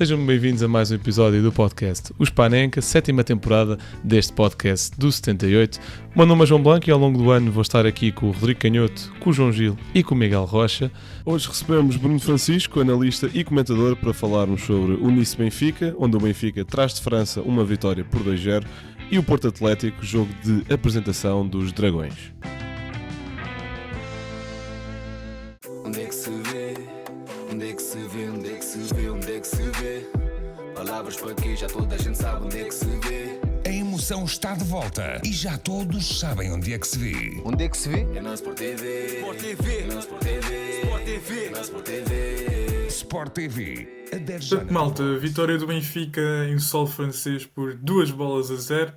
Sejam bem-vindos a mais um episódio do podcast Os Panenka, sétima temporada deste podcast do 78. O meu nome é João Blanco e ao longo do ano vou estar aqui com o Rodrigo Canhoto, com o João Gil e com o Miguel Rocha. Hoje recebemos Bruno Francisco, analista e comentador, para falarmos sobre o Nice Benfica, onde o Benfica traz de França uma vitória por 2-0, e o Porto Atlético, jogo de apresentação dos Dragões. Onde é que se vê? Onde é que se vê? Onde é que se vê? Onde é que se vê? Palavras para quê? Já toda a gente sabe onde é que se vê. A emoção está de volta e já todos sabem onde é que se vê. Onde é que se vê? É na Sport TV. Sport TV. É na Sport TV. Sport TV. É na Sport TV. Sport TV. Adere Portanto, malta, vitória do Benfica em solo francês por 2-0.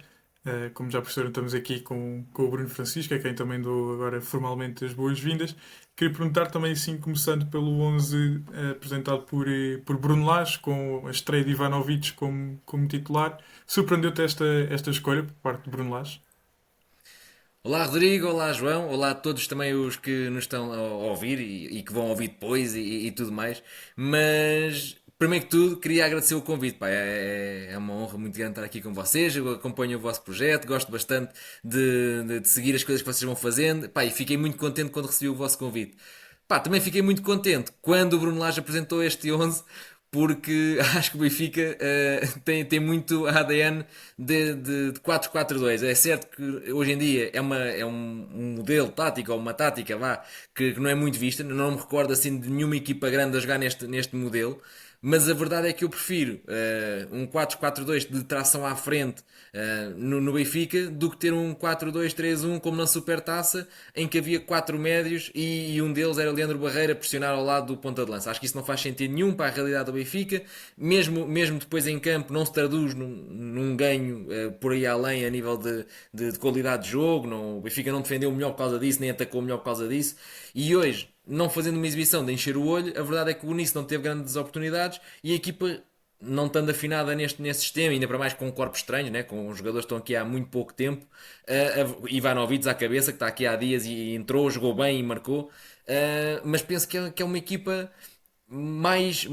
Como já perceberam, estamos aqui com o Bruno Francisco, a quem também dou agora formalmente as boas-vindas. Queria perguntar também, assim, começando pelo 11 apresentado por Bruno Lage, com a estreia de Ivanovic como titular. Surpreendeu-te esta escolha por parte de Bruno Lage? Olá Rodrigo, olá João, olá a todos também os que nos estão a ouvir e que vão ouvir depois e tudo mais. Mas, primeiro que tudo, queria agradecer o convite. Pá, é uma honra muito grande estar aqui com vocês. Eu acompanho o vosso projeto, gosto bastante de seguir as coisas que vocês vão fazendo. Pá, e fiquei muito contente quando recebi o vosso convite. Pá, também fiquei muito contente quando o Bruno Lage apresentou este 11, porque acho que o Benfica tem muito ADN de 4-4-2. É certo que hoje em dia é um modelo tático, ou uma tática que não é muito vista. Não me recordo assim de nenhuma equipa grande a jogar neste modelo. Mas a verdade é que eu prefiro um 4-4-2 de tração à frente no Benfica do que ter um 4-2-3-1 como na Supertaça, em que havia 4 médios e um deles era Leandro Barreira a pressionar ao lado do ponta de lança. Acho que isso não faz sentido nenhum para a realidade do Benfica. Mesmo depois em campo não se traduz num ganho por aí além a nível de qualidade de jogo. O Benfica não defendeu melhor por causa disso, nem atacou melhor por causa disso. E hoje, não fazendo uma exibição de encher o olho, a verdade é que o Nice não teve grandes oportunidades e a equipa, não estando afinada nesse sistema, ainda para mais com um corpo estranho, né? Com os jogadores que estão aqui há muito pouco tempo, Ivanovic à cabeça, que está aqui há dias e entrou, jogou bem e marcou, mas penso que é uma equipa mais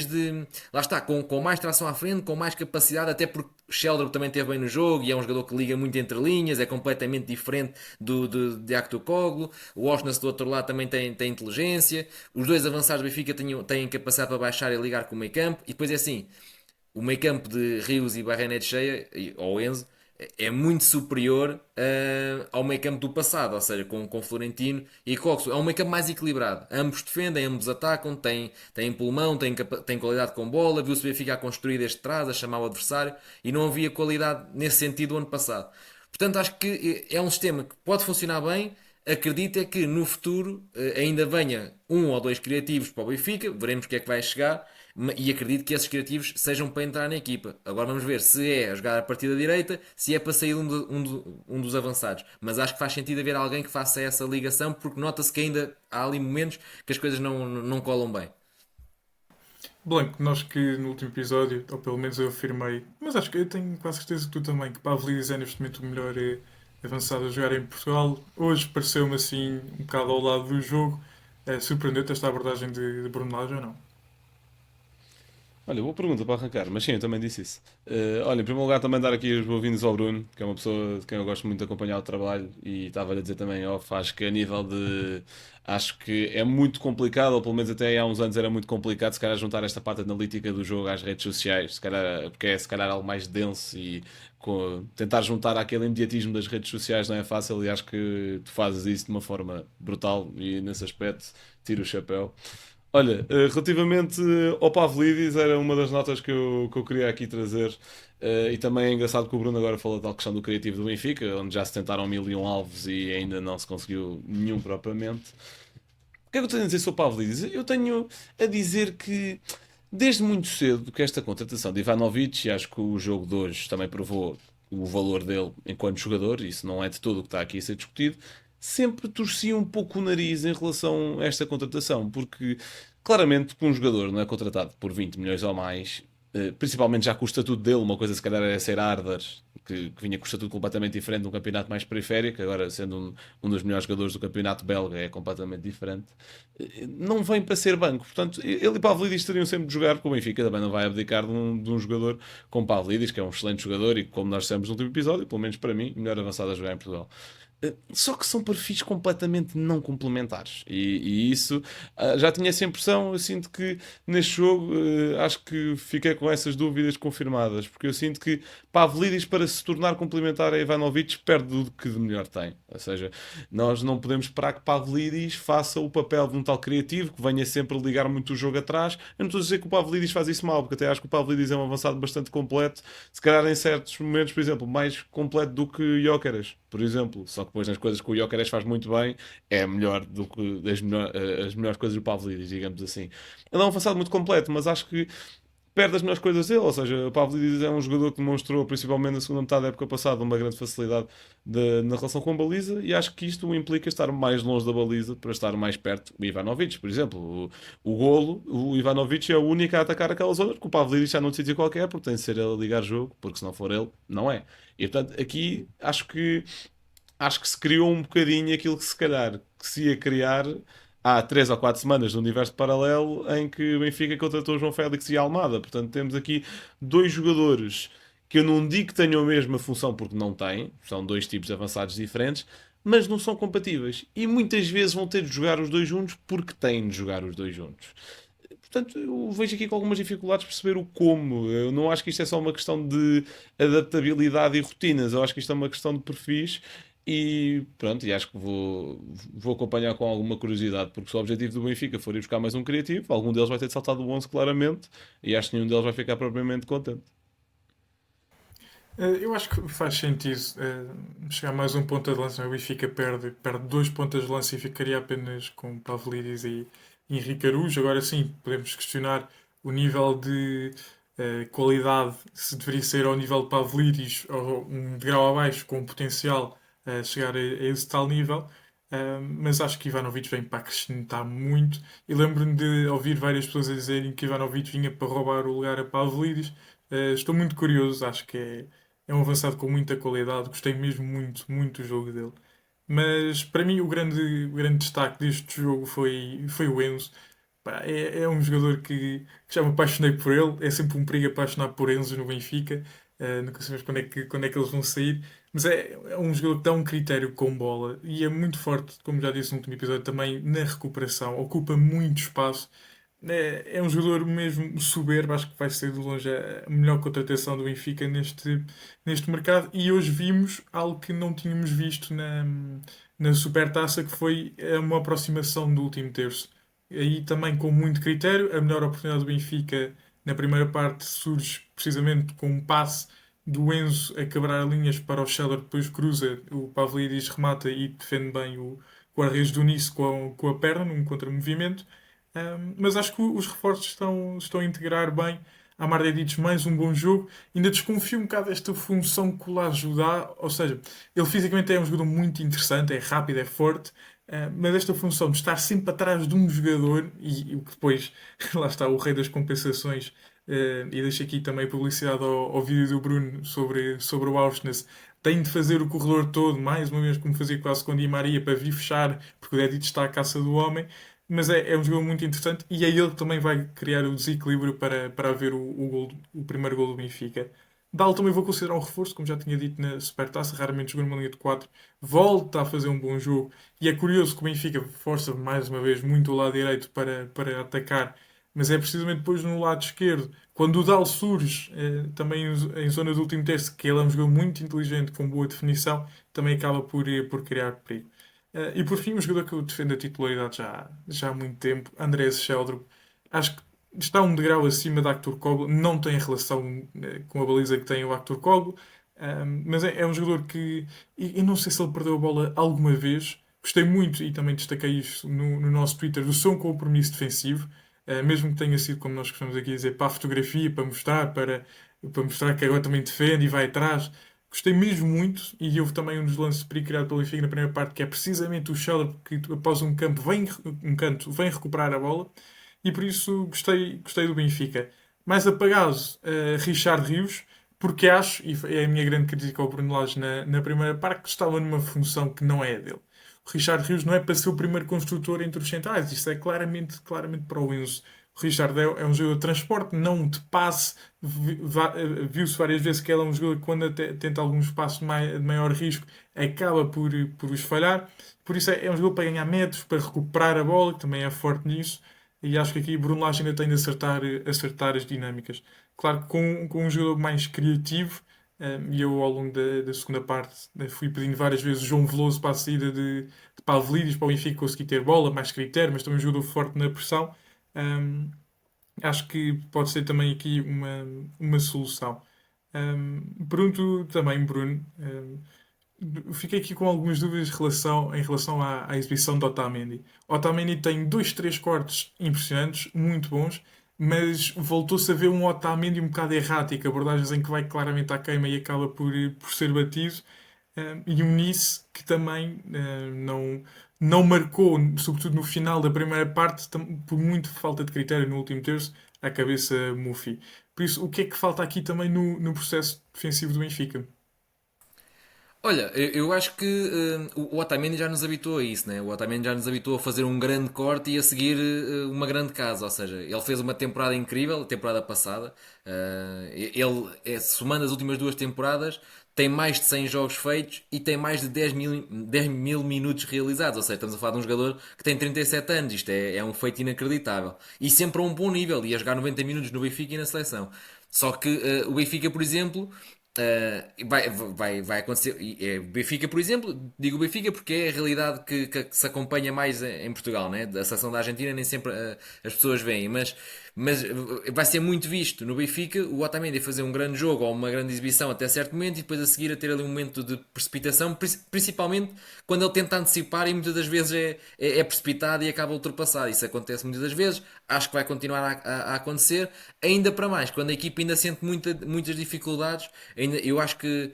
de... Lá está, com mais tração à frente, com mais capacidade, até porque Sheldon também esteve bem no jogo e é um jogador que liga muito entre linhas, é completamente diferente de Aktürkoğlu. O Osnas do outro lado também tem inteligência. Os dois avançados do Benfica têm capacidade para baixar e ligar com o meio campo. E depois é assim, o meio campo de Rios e Barrenetxea, ou Enzo, é muito superior ao meio campo do passado, ou seja, com Florentino e Coxo. É um meio campo mais equilibrado. Ambos defendem, ambos atacam, têm pulmão, têm qualidade com bola. Viu-se o Benfica a construir desde trás, a chamar o adversário, e não havia qualidade nesse sentido o ano passado. Portanto, acho que é um sistema que pode funcionar bem. Acredito é que no futuro ainda venha um ou dois criativos para o Benfica, veremos o que é que vai chegar, e acredito que esses criativos sejam para entrar na equipa. Agora vamos ver se é a jogar a partir da direita, se é para sair um dos avançados. Mas acho que faz sentido haver alguém que faça essa ligação, porque nota-se que ainda há ali momentos que as coisas não colam bem. Blanco, nós que no último episódio, ou pelo menos eu afirmei, mas acho que eu tenho quase certeza que tu também, que Pavlidis é neste momento o melhor avançado a jogar em Portugal. Hoje pareceu-me assim um bocado ao lado do jogo. Surpreendeu-te esta abordagem de Bruno Lage ou não? Olha, boa pergunta para arrancar, mas sim, eu também disse isso. Olha, em primeiro lugar também dar aqui os boas-vindas ao Bruno, que é uma pessoa de quem eu gosto muito de acompanhar o trabalho, e estava a dizer também, acho que a nível de... Acho que é muito complicado, ou pelo menos até há uns anos era muito complicado, se calhar juntar esta parte analítica do jogo às redes sociais, se calhar, porque é se calhar algo mais denso e tentar juntar aquele imediatismo das redes sociais não é fácil, e acho que tu fazes isso de uma forma brutal e nesse aspecto tiro o chapéu. Olha, relativamente ao Pavlidis, era uma das notas que eu queria aqui trazer, e também é engraçado que o Bruno agora falou da questão do criativo do Benfica, onde já se tentaram 1001 alvos e ainda não se conseguiu nenhum propriamente. O que é que eu tenho a dizer sobre o Pavlidis? Eu tenho a dizer que, desde muito cedo, que esta contratação de Ivanovic, e acho que o jogo de hoje também provou o valor dele enquanto jogador, isso não é de todo o que está aqui a ser discutido, sempre torcia um pouco o nariz em relação a esta contratação, porque claramente que um jogador não é contratado por 20 milhões ou mais, principalmente já com o estatuto dele, uma coisa se calhar é ser Arders, que vinha com um estatuto completamente diferente de um campeonato mais periférico, agora sendo um dos melhores jogadores do campeonato belga é completamente diferente, não vem para ser banco. Portanto, ele e Pavlidis teriam sempre de jogar, porque o Benfica também não vai abdicar de um jogador como Pavlidis, que é um excelente jogador e, como nós dissemos no último episódio, pelo menos para mim, melhor avançado a jogar em Portugal. Só que são perfis completamente não complementares e isso já tinha essa impressão. Eu sinto que neste jogo acho que fiquei com essas dúvidas confirmadas, porque eu sinto que Pavlidis, para se tornar complementar a Ivanovic, perde o que de melhor tem. Ou seja, nós não podemos esperar que Pavlidis faça o papel de um tal criativo que venha sempre ligar muito o jogo atrás. Eu não estou a dizer que o Pavlidis faz isso mal, porque até acho que o Pavlidis é um avançado bastante completo, se calhar em certos momentos, por exemplo, mais completo do que Gyökeres, por exemplo. Só que depois nas coisas que o Gyökeres faz muito bem, é melhor do que as melhores coisas do Pavlidis, digamos assim. Ele é um avançado muito completo, mas acho que perde as melhores coisas dele. Ou seja, o Pavlidis é um jogador que demonstrou, principalmente na segunda metade da época passada, uma grande facilidade na relação com a baliza, e acho que isto implica estar mais longe da baliza para estar mais perto do Ivanovic, por exemplo. O golo, o Ivanovic é o único a atacar aquela zona, porque o Pavlidis está num sítio qualquer, porque tem de ser ele a ligar jogo, porque se não for ele, não é. E portanto, aqui acho que se criou um bocadinho aquilo que se calhar que se ia criar há 3 ou 4 semanas no universo paralelo, em que o Benfica contratou João Félix e Almada. Portanto, temos aqui dois jogadores que eu não digo que tenham a mesma função, porque não têm, são dois tipos de avançados diferentes, mas não são compatíveis. E muitas vezes vão ter de jogar os dois juntos porque têm de jogar os dois juntos. Portanto, eu vejo aqui com algumas dificuldades perceber o como. Eu não acho que isto é só uma questão de adaptabilidade e rotinas. Eu acho que isto é uma questão de perfis. E pronto, e acho que vou acompanhar com alguma curiosidade, porque se o objetivo do Benfica for ir buscar mais um criativo, algum deles vai ter de saltar do 11 claramente, e acho que nenhum deles vai ficar propriamente contente. Eu acho que faz sentido chegar mais um ponta de lança. O Benfica perde dois pontas de lança e ficaria apenas com Pavlidis e Henrique Araújo. Agora sim, podemos questionar o nível de qualidade, se deveria ser ao nível de Pavlidis ou um degrau abaixo, com potencial a chegar a esse tal nível. Mas acho que Ivanovic vem para acrescentar muito. E lembro-me de ouvir várias pessoas a dizerem que Ivanovic vinha para roubar o lugar a Pavlidis. Estou muito curioso, acho que é um avançado com muita qualidade, gostei mesmo muito, muito do jogo dele. Mas para mim o grande destaque deste jogo foi o Enzo. Pá, é um jogador que já me apaixonei por ele, é sempre um perigo apaixonar por Enzo no Benfica. Nunca sabemos quando é que eles vão sair, mas é um jogador que dá um critério com bola e é muito forte, como já disse no último episódio, também na recuperação, ocupa muito espaço. É um jogador mesmo soberbo, acho que vai ser de longe a melhor contratação do Benfica neste mercado. E hoje vimos algo que não tínhamos visto na Supertaça, que foi uma aproximação do último terço. Aí também com muito critério, a melhor oportunidade do Benfica na primeira parte surge precisamente com um passe do Enzo a quebrar linhas para o Scheller, depois cruza, o Pavlidis remata e defende bem o guarda-redes do Nice com a perna, num contramovimento. Mas acho que os reforços estão a integrar bem. A Mardedic, mais um bom jogo. Ainda desconfio um bocado desta função que o Lage dá. Ou seja, ele fisicamente é um jogador muito interessante, é rápido, é forte. Mas esta função de estar sempre atrás de um jogador e o que depois, lá está, o rei das compensações. E deixo aqui também publicidade ao vídeo do Bruno sobre o Auschwitz. Tem de fazer o corredor todo, mais uma vez, como fazia quase com a Di Maria, para vir fechar, porque o Dedic está à caça do homem. Mas é um jogo muito interessante e é ele que também vai criar o desequilíbrio para haver o primeiro gol do Benfica. Dal também vou considerar um reforço, como já tinha dito na Supertaça, raramente jogou numa linha de 4, volta a fazer um bom jogo e é curioso que o Benfica força mais uma vez muito o lado direito para atacar, mas é precisamente depois no lado esquerdo, quando o Dal surge, também em zona do último terço, que ele é um jogador muito inteligente, com boa definição, também acaba por criar perigo. E por fim, um jogador que eu defendo a titularidade já há muito tempo, Andrés Sheldrup. Acho que está um degrau acima da Actur Koglu, não tem relação com a baliza que tem o Actur Koglu, mas é um jogador que. E não sei se ele perdeu a bola alguma vez. Gostei muito, e também destaquei isso no nosso Twitter, do seu compromisso defensivo, mesmo que tenha sido, como nós gostamos aqui a dizer, para a fotografia, para mostrar que agora também defende e vai atrás. Gostei mesmo muito e houve também um dos lances de perigo criado pelo Benfica na primeira parte, que é precisamente o Scheller que após um canto vem recuperar a bola e por isso gostei do Benfica. Mais apagado, Richard Rios. porque acho, e é a minha grande crítica ao Bruno Lage na primeira parte, que estava numa função que não é a dele. O Richard Rios não é para ser o primeiro construtor entre os centrais, isto é claramente para o Enzo. O Richard é um jogador de transporte, não de passe. Viu-se várias vezes que ele é um jogador que, quando tenta alguns passos de maior risco, acaba por os falhar. Por isso é um jogador para ganhar metros, para recuperar a bola, que também é forte nisso. E acho que aqui Bruno Lage ainda tem de acertar as dinâmicas. Claro que com um jogador mais criativo, e eu ao longo da segunda parte fui pedindo várias vezes o João Veloso para a saída de Pavlidis, para o Benfica conseguir ter bola, mais critério, mas também um jogador forte na pressão. Um, Acho que pode ser também aqui uma solução. Pergunto também, Bruno, fiquei aqui com algumas dúvidas em relação à exibição de Otamendi. Otamendi tem dois, três cortes impressionantes, muito bons, mas voltou-se a ver um Otamendi um bocado errático, abordagens em que vai claramente à queima e acaba por ser batido. E um Nice que também não marcou, sobretudo no final da primeira parte, por muito falta de critério no último terço, a cabeça Mufi. Por isso, o que é que falta aqui também no processo defensivo do Benfica? Olha, eu acho que o Otamendi já nos habituou a isso, né? O Otamendi já nos habituou a fazer um grande corte e a seguir uma grande casa. Ou seja, ele fez uma temporada incrível, a temporada passada. Ele, somando as últimas duas temporadas, tem mais de 100 jogos feitos e tem mais de 10 mil minutos realizados. Ou seja, estamos a falar de um jogador que tem 37 anos. Isto é um feito inacreditável. E sempre a um bom nível. E a jogar 90 minutos no Benfica e na seleção. Só que o Benfica, por exemplo. Vai acontecer. O Benfica, por exemplo, digo Benfica porque é a realidade que se acompanha mais em Portugal, né? A seleção da Argentina nem sempre as pessoas veem, mas vai ser muito visto no Benfica o Otamendi fazer um grande jogo ou uma grande exibição até certo momento e depois a seguir a ter ali um momento de precipitação, principalmente quando ele tenta antecipar e muitas das vezes é precipitado e acaba ultrapassado. Isso acontece muitas das vezes, acho que vai continuar a acontecer, ainda para mais quando a equipa ainda sente muitas dificuldades. Eu acho que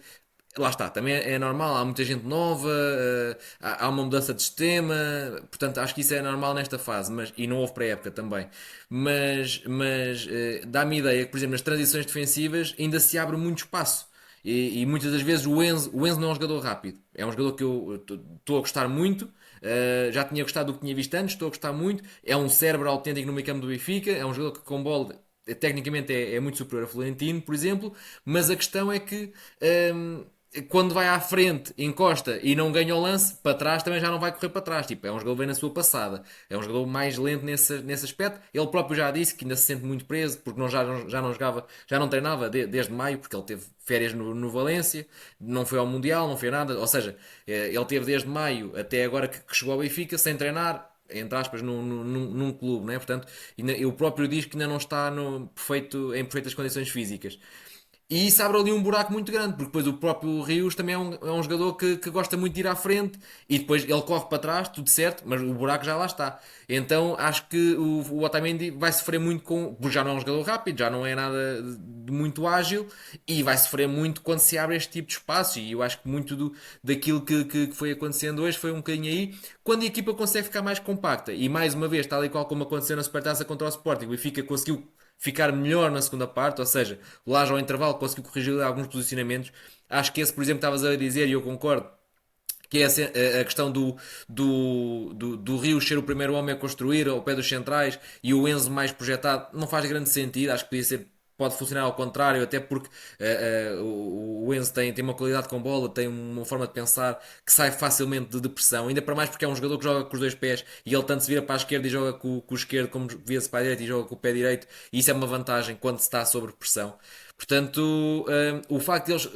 lá está, também é normal, há muita gente nova, há uma mudança de sistema, portanto acho que isso é normal nesta fase, e não houve pré-época também. Mas dá-me ideia que, por exemplo, nas transições defensivas ainda se abre muito espaço. E muitas das vezes o Enzo não é um jogador rápido, é um jogador que eu estou a gostar muito. Já tinha gostado do que tinha visto antes, estou a gostar muito. É um cérebro autêntico no meio campo do Benfica, é um jogador que com bola tecnicamente é muito superior a Florentino, por exemplo, mas a questão é que quando vai à frente, encosta e não ganha o lance, para trás também já não vai correr para trás. Tipo, é um jogador bem na sua passada, é um jogador mais lento nesse aspecto. Ele próprio já disse que ainda se sente muito preso porque já não jogava, já não treinava desde maio, porque ele teve férias no Valência, não foi ao Mundial, não foi nada. Ou seja, ele teve desde maio até agora que chegou ao Benfica sem treinar, entre aspas, num clube, né? Portanto, o próprio diz que ainda não está em perfeitas condições físicas. E isso abre ali um buraco muito grande, porque depois o próprio Rios também é um jogador que gosta muito de ir à frente e depois ele corre para trás, tudo certo, mas o buraco já lá está. Então acho que o Otamendi vai sofrer muito porque já não é um jogador rápido, já não é nada de muito ágil e vai sofrer muito quando se abre este tipo de espaço. E eu acho que muito daquilo que foi acontecendo hoje foi um bocadinho aí, quando a equipa consegue ficar mais compacta. E mais uma vez, tal e qual como aconteceu na Supertaça contra o Sporting, o Benfica conseguiu ficar melhor na segunda parte, ou seja, lá já ao intervalo conseguiu corrigir alguns posicionamentos. Acho que esse, por exemplo, estavas a dizer, e eu concordo, que é a questão do Rio ser o primeiro homem a construir ao pé dos centrais e o Enzo mais projetado, não faz grande sentido. Acho que pode funcionar ao contrário, até porque o Enzo tem uma qualidade com bola, tem uma forma de pensar que sai facilmente de depressão, ainda para mais porque é um jogador que joga com os dois pés e ele tanto se vira para a esquerda e joga com o esquerdo, como vira-se para a direita e joga com o pé direito, e isso é uma vantagem quando se está sob pressão. Portanto, o facto de eles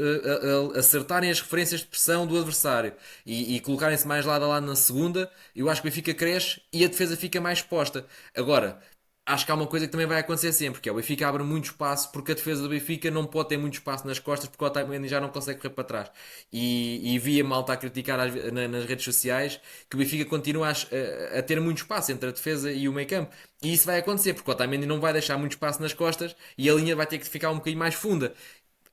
acertarem as referências de pressão do adversário e colocarem-se mais lado a lado na segunda, eu acho que o Benfica cresce e a defesa fica mais exposta. Agora, acho que há uma coisa que também vai acontecer sempre, que é o Benfica abre muito espaço porque a defesa do Benfica não pode ter muito espaço nas costas porque o Otamendi já não consegue correr para trás. E via malta a criticar nas redes sociais que o Benfica continua a ter muito espaço entre a defesa e o meio campo. E isso vai acontecer porque o Otamendi não vai deixar muito espaço nas costas e a linha vai ter que ficar um bocadinho mais funda.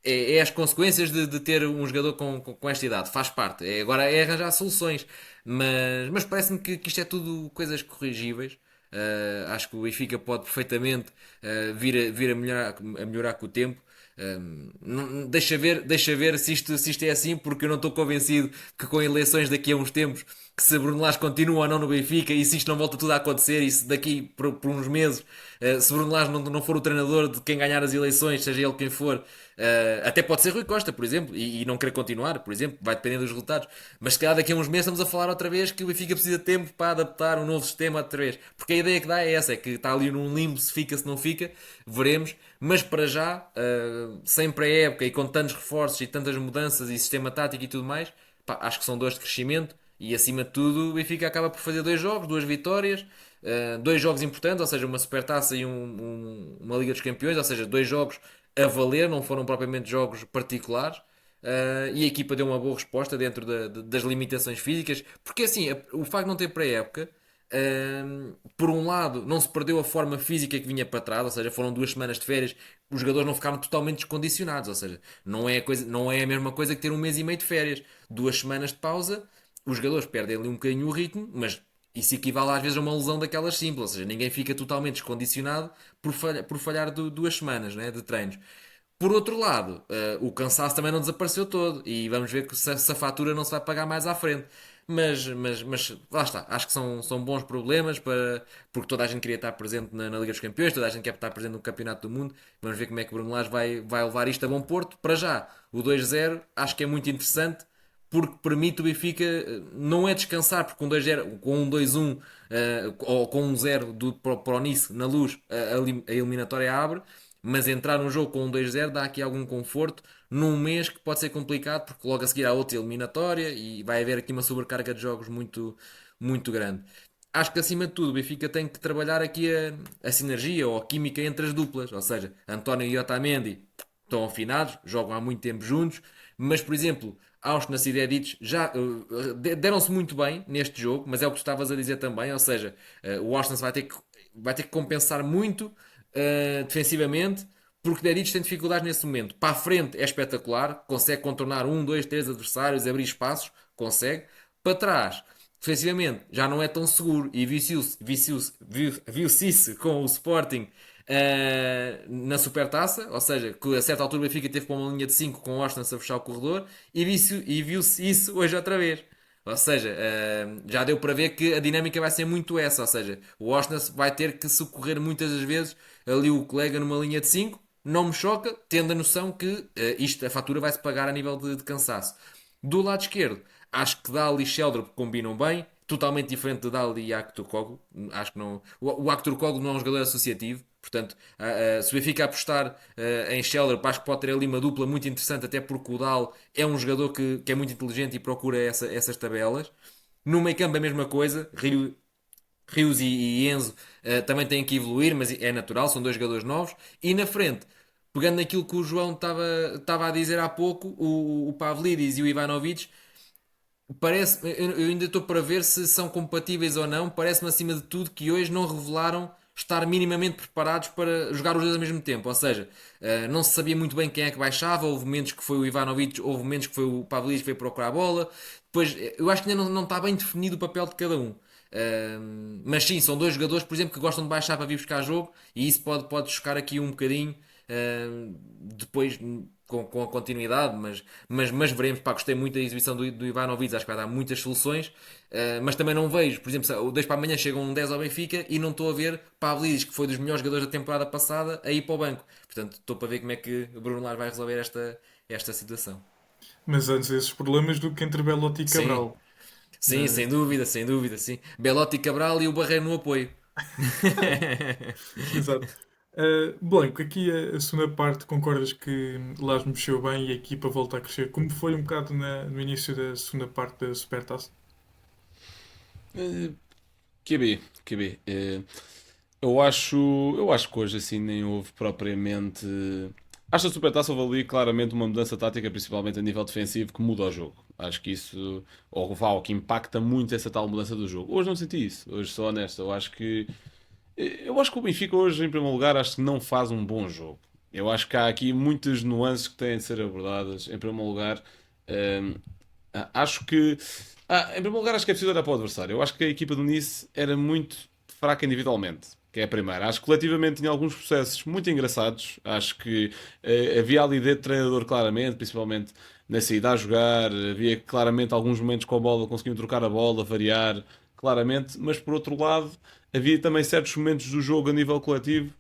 É as consequências de ter um jogador com esta idade, faz parte. Agora é arranjar soluções, mas parece-me que isto é tudo coisas corrigíveis. Acho que o Benfica pode perfeitamente vir a melhorar com o tempo. Deixa ver se isto é assim, porque eu não estou convencido que com eleições daqui a uns tempos, que se Bruno Lage continua ou não no Benfica e se isto não volta tudo a acontecer e se daqui por uns meses, se Bruno Lage não for o treinador de quem ganhar as eleições, seja ele quem for, até pode ser Rui Costa, por exemplo, e não querer continuar, por exemplo, vai depender dos resultados. Mas se calhar daqui a uns meses estamos a falar outra vez que o Benfica precisa de tempo para adaptar um novo sistema outra vez. Porque a ideia que dá é essa, é que está ali num limbo, se fica, se não fica, veremos. Mas para já, sem pré-época e com tantos reforços e tantas mudanças e sistema tático e tudo mais, pá, acho que são dois de crescimento e acima de tudo o Benfica acaba por fazer dois jogos, duas vitórias, dois jogos importantes, ou seja, uma supertaça e uma Liga dos Campeões, ou seja, dois jogos a valer, não foram propriamente jogos particulares. E a equipa deu uma boa resposta dentro das limitações físicas, porque assim, o facto de não ter pré-época, por um lado, não se perdeu a forma física que vinha para trás, ou seja, foram 2 semanas de férias, os jogadores não ficaram totalmente descondicionados, ou seja, não é a mesma coisa que ter um mês e meio de férias, 2 semanas de pausa, os jogadores perdem ali um bocadinho o ritmo, mas isso equivale às vezes a uma lesão daquelas simples, ou seja, ninguém fica totalmente descondicionado por falhar 2 semanas, né, de treinos. Por outro lado, o cansaço também não desapareceu todo e vamos ver que se a fatura não se vai pagar mais à frente. Mas lá está, acho que são bons problemas porque toda a gente queria estar presente na Liga dos Campeões, toda a gente quer estar presente no Campeonato do Mundo. Vamos ver como é que o Bruno Lage vai levar isto a bom porto. Para já, o 2-0 acho que é muito interessante porque permite o Benfica não é descansar, porque com 2-0, com um 2-1 ou com um 0 para o Nice na Luz, a eliminatória abre, mas entrar num jogo com um 2-0 dá aqui algum conforto num mês que pode ser complicado, porque logo a seguir há outra eliminatória e vai haver aqui uma sobrecarga de jogos muito, muito grande. Acho que acima de tudo o Benfica tem que trabalhar aqui a sinergia ou a química entre as duplas, ou seja, António e Otamendi estão afinados, jogam há muito tempo juntos, mas por exemplo, Austin e Edic já deram-se muito bem neste jogo, mas é o que tu estavas a dizer também, ou seja, o Austin vai ter que compensar muito defensivamente, porque Dedic tem dificuldades nesse momento. Para a frente é espetacular, consegue contornar um, dois, três adversários, abrir espaços, consegue. Para trás, defensivamente, já não é tão seguro e viu-se isso com o Sporting na Supertaça, ou seja, que a certa altura o Benfica teve para uma linha de 5 com o Austin a fechar o corredor e viu-se isso hoje outra vez. Ou seja, já deu para ver que a dinâmica vai ser muito essa. Ou seja, o Osnas vai ter que socorrer muitas das vezes ali o colega numa linha de 5. Não me choca, tendo a noção que a fatura vai-se pagar a nível de cansaço. Do lado esquerdo, acho que Dali e Sheldrop combinam bem. Totalmente diferente de Dali e Aktürkoğlu. Acho que não. O Aktürkoğlu não é um jogador associativo. Portanto, se o Benfica apostar em Sheldrop, acho que pode ter ali uma dupla muito interessante, até porque o Dal é um jogador que é muito inteligente e procura essas tabelas. No meio campo a mesma coisa, Rios e Enzo também têm que evoluir, mas é natural, são dois jogadores novos. E na frente, pegando naquilo que o João estava a dizer há pouco, o Pavlidis e o Ivanovic, eu ainda estou para ver se são compatíveis ou não. Parece-me acima de tudo que hoje não revelaram estar minimamente preparados para jogar os dois ao mesmo tempo. Ou seja, não se sabia muito bem quem é que baixava. Houve momentos que foi o Ivanovic, houve momentos que foi o Pavlidis que veio procurar a bola. Depois, eu acho que ainda não está bem definido o papel de cada um. Mas sim, são dois jogadores, por exemplo, que gostam de baixar para vir buscar jogo e isso pode chocar aqui um bocadinho depois com a continuidade, mas veremos. Pá, gostei muito da exibição do Ivanovic, acho que vai dar muitas soluções, mas também não vejo, por exemplo, o 2 para amanhã chegam um 10 ao Benfica e não estou a ver Pavlidis, que foi dos melhores jogadores da temporada passada, a ir para o banco. Portanto, estou para ver como é que o Bruno Lage vai resolver esta situação. Mas antes esses problemas do que entre Belotti e Sim, Cabral. sim, sem dúvida, sim. Belotti, Cabral e o Barreiro no apoio. Exato. Blanco, aqui a segunda parte, concordas que Lage mexeu bem e a equipa volta a crescer, como foi um bocado no início da segunda parte da Supertaça? Eh, QB. Eu acho que hoje assim nem houve propriamente. Acho que a Supertaça houve ali claramente uma mudança tática, principalmente a nível defensivo, que muda o jogo. Acho que isso, ou vá, que impacta muito essa tal mudança do jogo. Hoje não senti isso, hoje sou honesto. Eu acho que o Benfica hoje, em primeiro lugar, acho que não faz um bom jogo. Eu acho que há aqui muitas nuances que têm de ser abordadas. Em primeiro lugar, hum, acho que. Em primeiro lugar, acho que é preciso olhar para o adversário. Eu acho que a equipa do Nice era muito fraca individualmente, que é a primeira. Acho que coletivamente tinha alguns processos muito engraçados. Acho que havia ali de treinador claramente, principalmente na saída a jogar. Havia claramente alguns momentos com a bola, conseguiam trocar a bola, variar, claramente. Mas por outro lado, havia também certos momentos do jogo a nível coletivo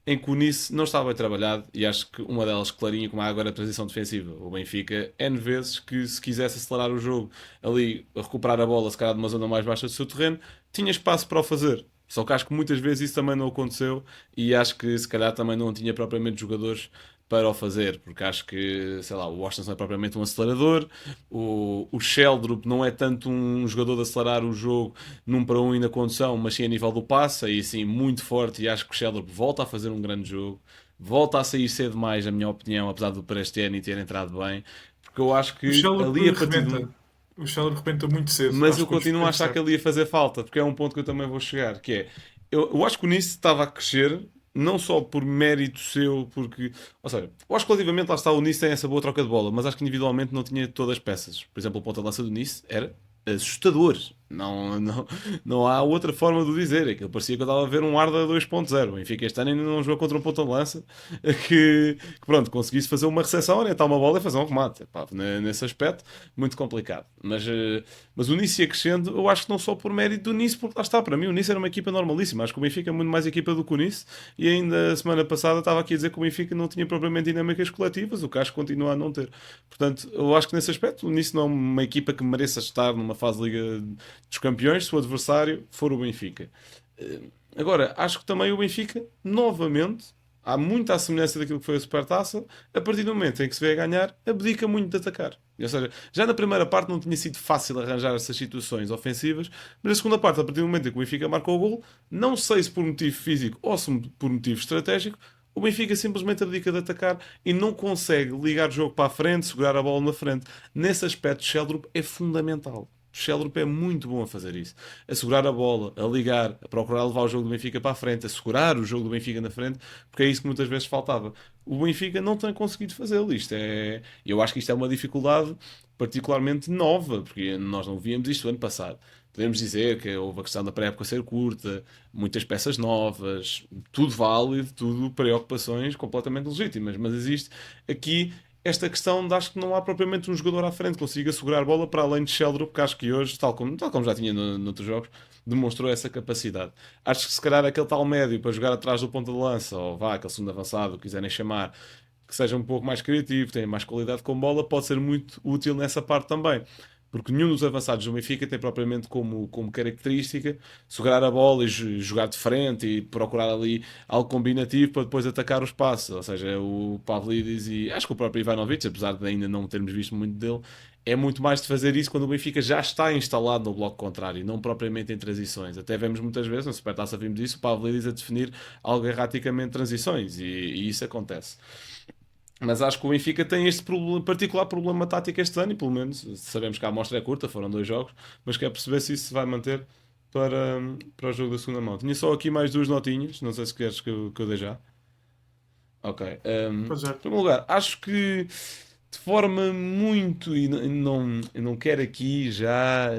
em que o Nice não estava bem trabalhado e acho que uma delas clarinha como há agora a transição defensiva. O Benfica, N vezes que se quisesse acelerar o jogo ali, a recuperar a bola, se calhar de uma zona mais baixa do seu terreno, tinha espaço para o fazer. Só que acho que muitas vezes isso também não aconteceu e acho que se calhar também não tinha propriamente jogadores para o fazer, porque acho que, sei lá, o Washington não é propriamente um acelerador, o Sheldrup não é tanto um jogador de acelerar o jogo num para um e na condução, mas sim a nível do passe, aí sim muito forte e acho que o Sheldrup volta a fazer um grande jogo, volta a sair cedo mais, na minha opinião, apesar do Prestiani ter entrado bem, porque eu acho O que Scheller ali a partir de rebenta. O Scheller rebenta muito cedo. mas eu Acho que o continuo a desempenho achar que certo. ali ia fazer falta, porque é um ponto que eu também vou chegar, que é, eu acho que o Nice estava a crescer, não só por mérito seu, porque, ou seja, eu acho que coletivamente lá está o Nice tem essa boa troca de bola, mas acho que individualmente não tinha todas as peças. Por exemplo, o ponta-lança do Nice era assustador. Não há outra forma de o dizer. É que parecia que eu estava a ver um Arda 2.0. O Benfica este ano ainda não jogou contra um ponta-lança que, pronto, conseguisse fazer uma recepção, orientar uma bola e fazer um remate. Pá, nesse aspecto, muito complicado. Mas o Nice ia crescendo, eu acho que não só por mérito do Nice, porque lá está, para mim o Nice era uma equipa normalíssima. Acho que o Benfica é muito mais equipa do que o Nice. E ainda a semana passada estava aqui a dizer que o Benfica não tinha propriamente dinâmicas coletivas, o que acho que continua a não ter. Portanto, eu acho que nesse aspecto o Nice não é uma equipa que mereça estar numa fase de Liga dos Campeões se o adversário for o Benfica. Agora, acho que também o Benfica, novamente, há muita semelhança daquilo que foi a Supertaça, a partir do momento em que se vê a ganhar, abdica muito de atacar. Ou seja, já na primeira parte não tinha sido fácil arranjar essas situações ofensivas, mas na segunda parte, a partir do momento em que o Benfica marcou o gol, não sei se por motivo físico ou se por motivo estratégico, o Benfica simplesmente abdica de atacar e não consegue ligar o jogo para a frente, segurar a bola na frente. Nesse aspecto, Sheldrup é fundamental. Sheldrup é muito bom a fazer isso. A segurar a bola, a ligar, a procurar levar o jogo do Benfica para a frente, a segurar o jogo do Benfica na frente, porque é isso que muitas vezes faltava. O Benfica não tem conseguido fazê-lo. Eu acho que isto é uma dificuldade particularmente nova, porque nós não víamos isto ano passado. Podemos dizer que houve a questão da pré-época ser curta, muitas peças novas, tudo válido, tudo preocupações completamente legítimas, mas existe aqui esta questão de acho que não há propriamente um jogador à frente que consiga segurar a bola para além de Sheldrup, que acho que hoje, tal como já tinha noutros jogos, demonstrou essa capacidade. Acho que se calhar aquele tal médio para jogar atrás do ponta de lança, ou vá, aquele segundo avançado, quiserem chamar, que seja um pouco mais criativo, tenha mais qualidade com bola, pode ser muito útil nessa parte também. Porque nenhum dos avançados do Benfica tem propriamente como característica segurar a bola e jogar de frente e procurar ali algo combinativo para depois atacar o espaço. Ou seja, o Pavlidis e acho que o próprio Ivanovic, apesar de ainda não termos visto muito dele, é muito mais de fazer isso quando o Benfica já está instalado no bloco contrário, não propriamente em transições. Até vemos muitas vezes, na Supertaça vimos isso, o Pavlidis a definir algo erraticamente transições e isso acontece. Mas acho que o Benfica tem este particular problema tático este ano, e pelo menos sabemos que a amostra é curta, foram 2 jogos, mas quer perceber se isso se vai manter para o jogo da segunda mão. Tinha só aqui mais 2 notinhas, não sei se queres que eu dê já. Ok. Em Pois é. primeiro lugar, acho que de forma muito. E não quero aqui já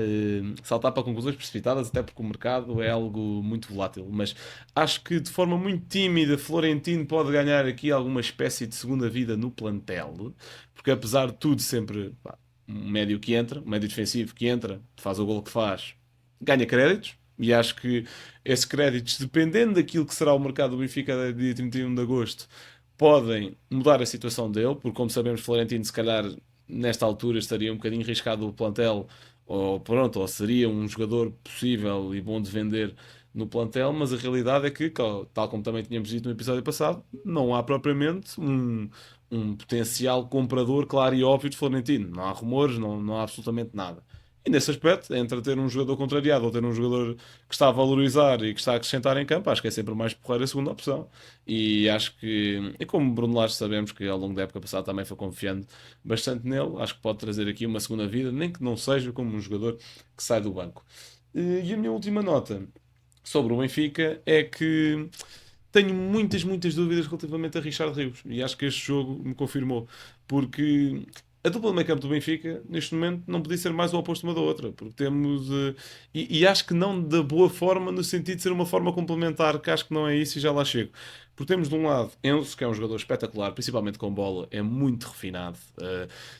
saltar para conclusões precipitadas, até porque o mercado é algo muito volátil, mas acho que de forma muito tímida, Florentino pode ganhar aqui alguma espécie de segunda vida no plantel, porque apesar de tudo, sempre pá, um médio que entra, um médio defensivo que entra, faz o gol que faz, ganha créditos. E acho que esses créditos, dependendo daquilo que será o mercado do Benfica dia 31 de agosto, podem mudar a situação dele, porque como sabemos, Florentino se calhar nesta altura estaria um bocadinho arriscado o plantel, ou pronto, ou seria um jogador possível e bom de vender no plantel, mas a realidade é que, tal como também tínhamos dito no episódio passado, não há propriamente um potencial comprador claro e óbvio de Florentino. Não há rumores, não há absolutamente nada. E nesse aspecto, entre ter um jogador contrariado ou ter um jogador que está a valorizar e que está a acrescentar em campo, acho que é sempre mais porreiro a segunda opção. E acho que, e como Bruno Lage sabemos que ao longo da época passada também foi confiando bastante nele, acho que pode trazer aqui uma segunda vida, nem que não seja como um jogador que sai do banco. E a minha última nota sobre o Benfica é que tenho muitas, muitas dúvidas relativamente a Richard Rios e acho que este jogo me confirmou, porque a dupla de meio campo do Benfica, neste momento, não podia ser mais o oposto uma da outra, porque temos. E acho que não da boa forma, no sentido de ser uma forma complementar, que acho que não é isso e já lá chego. Porque temos de um lado Enzo, que é um jogador espetacular, principalmente com bola, é muito refinado.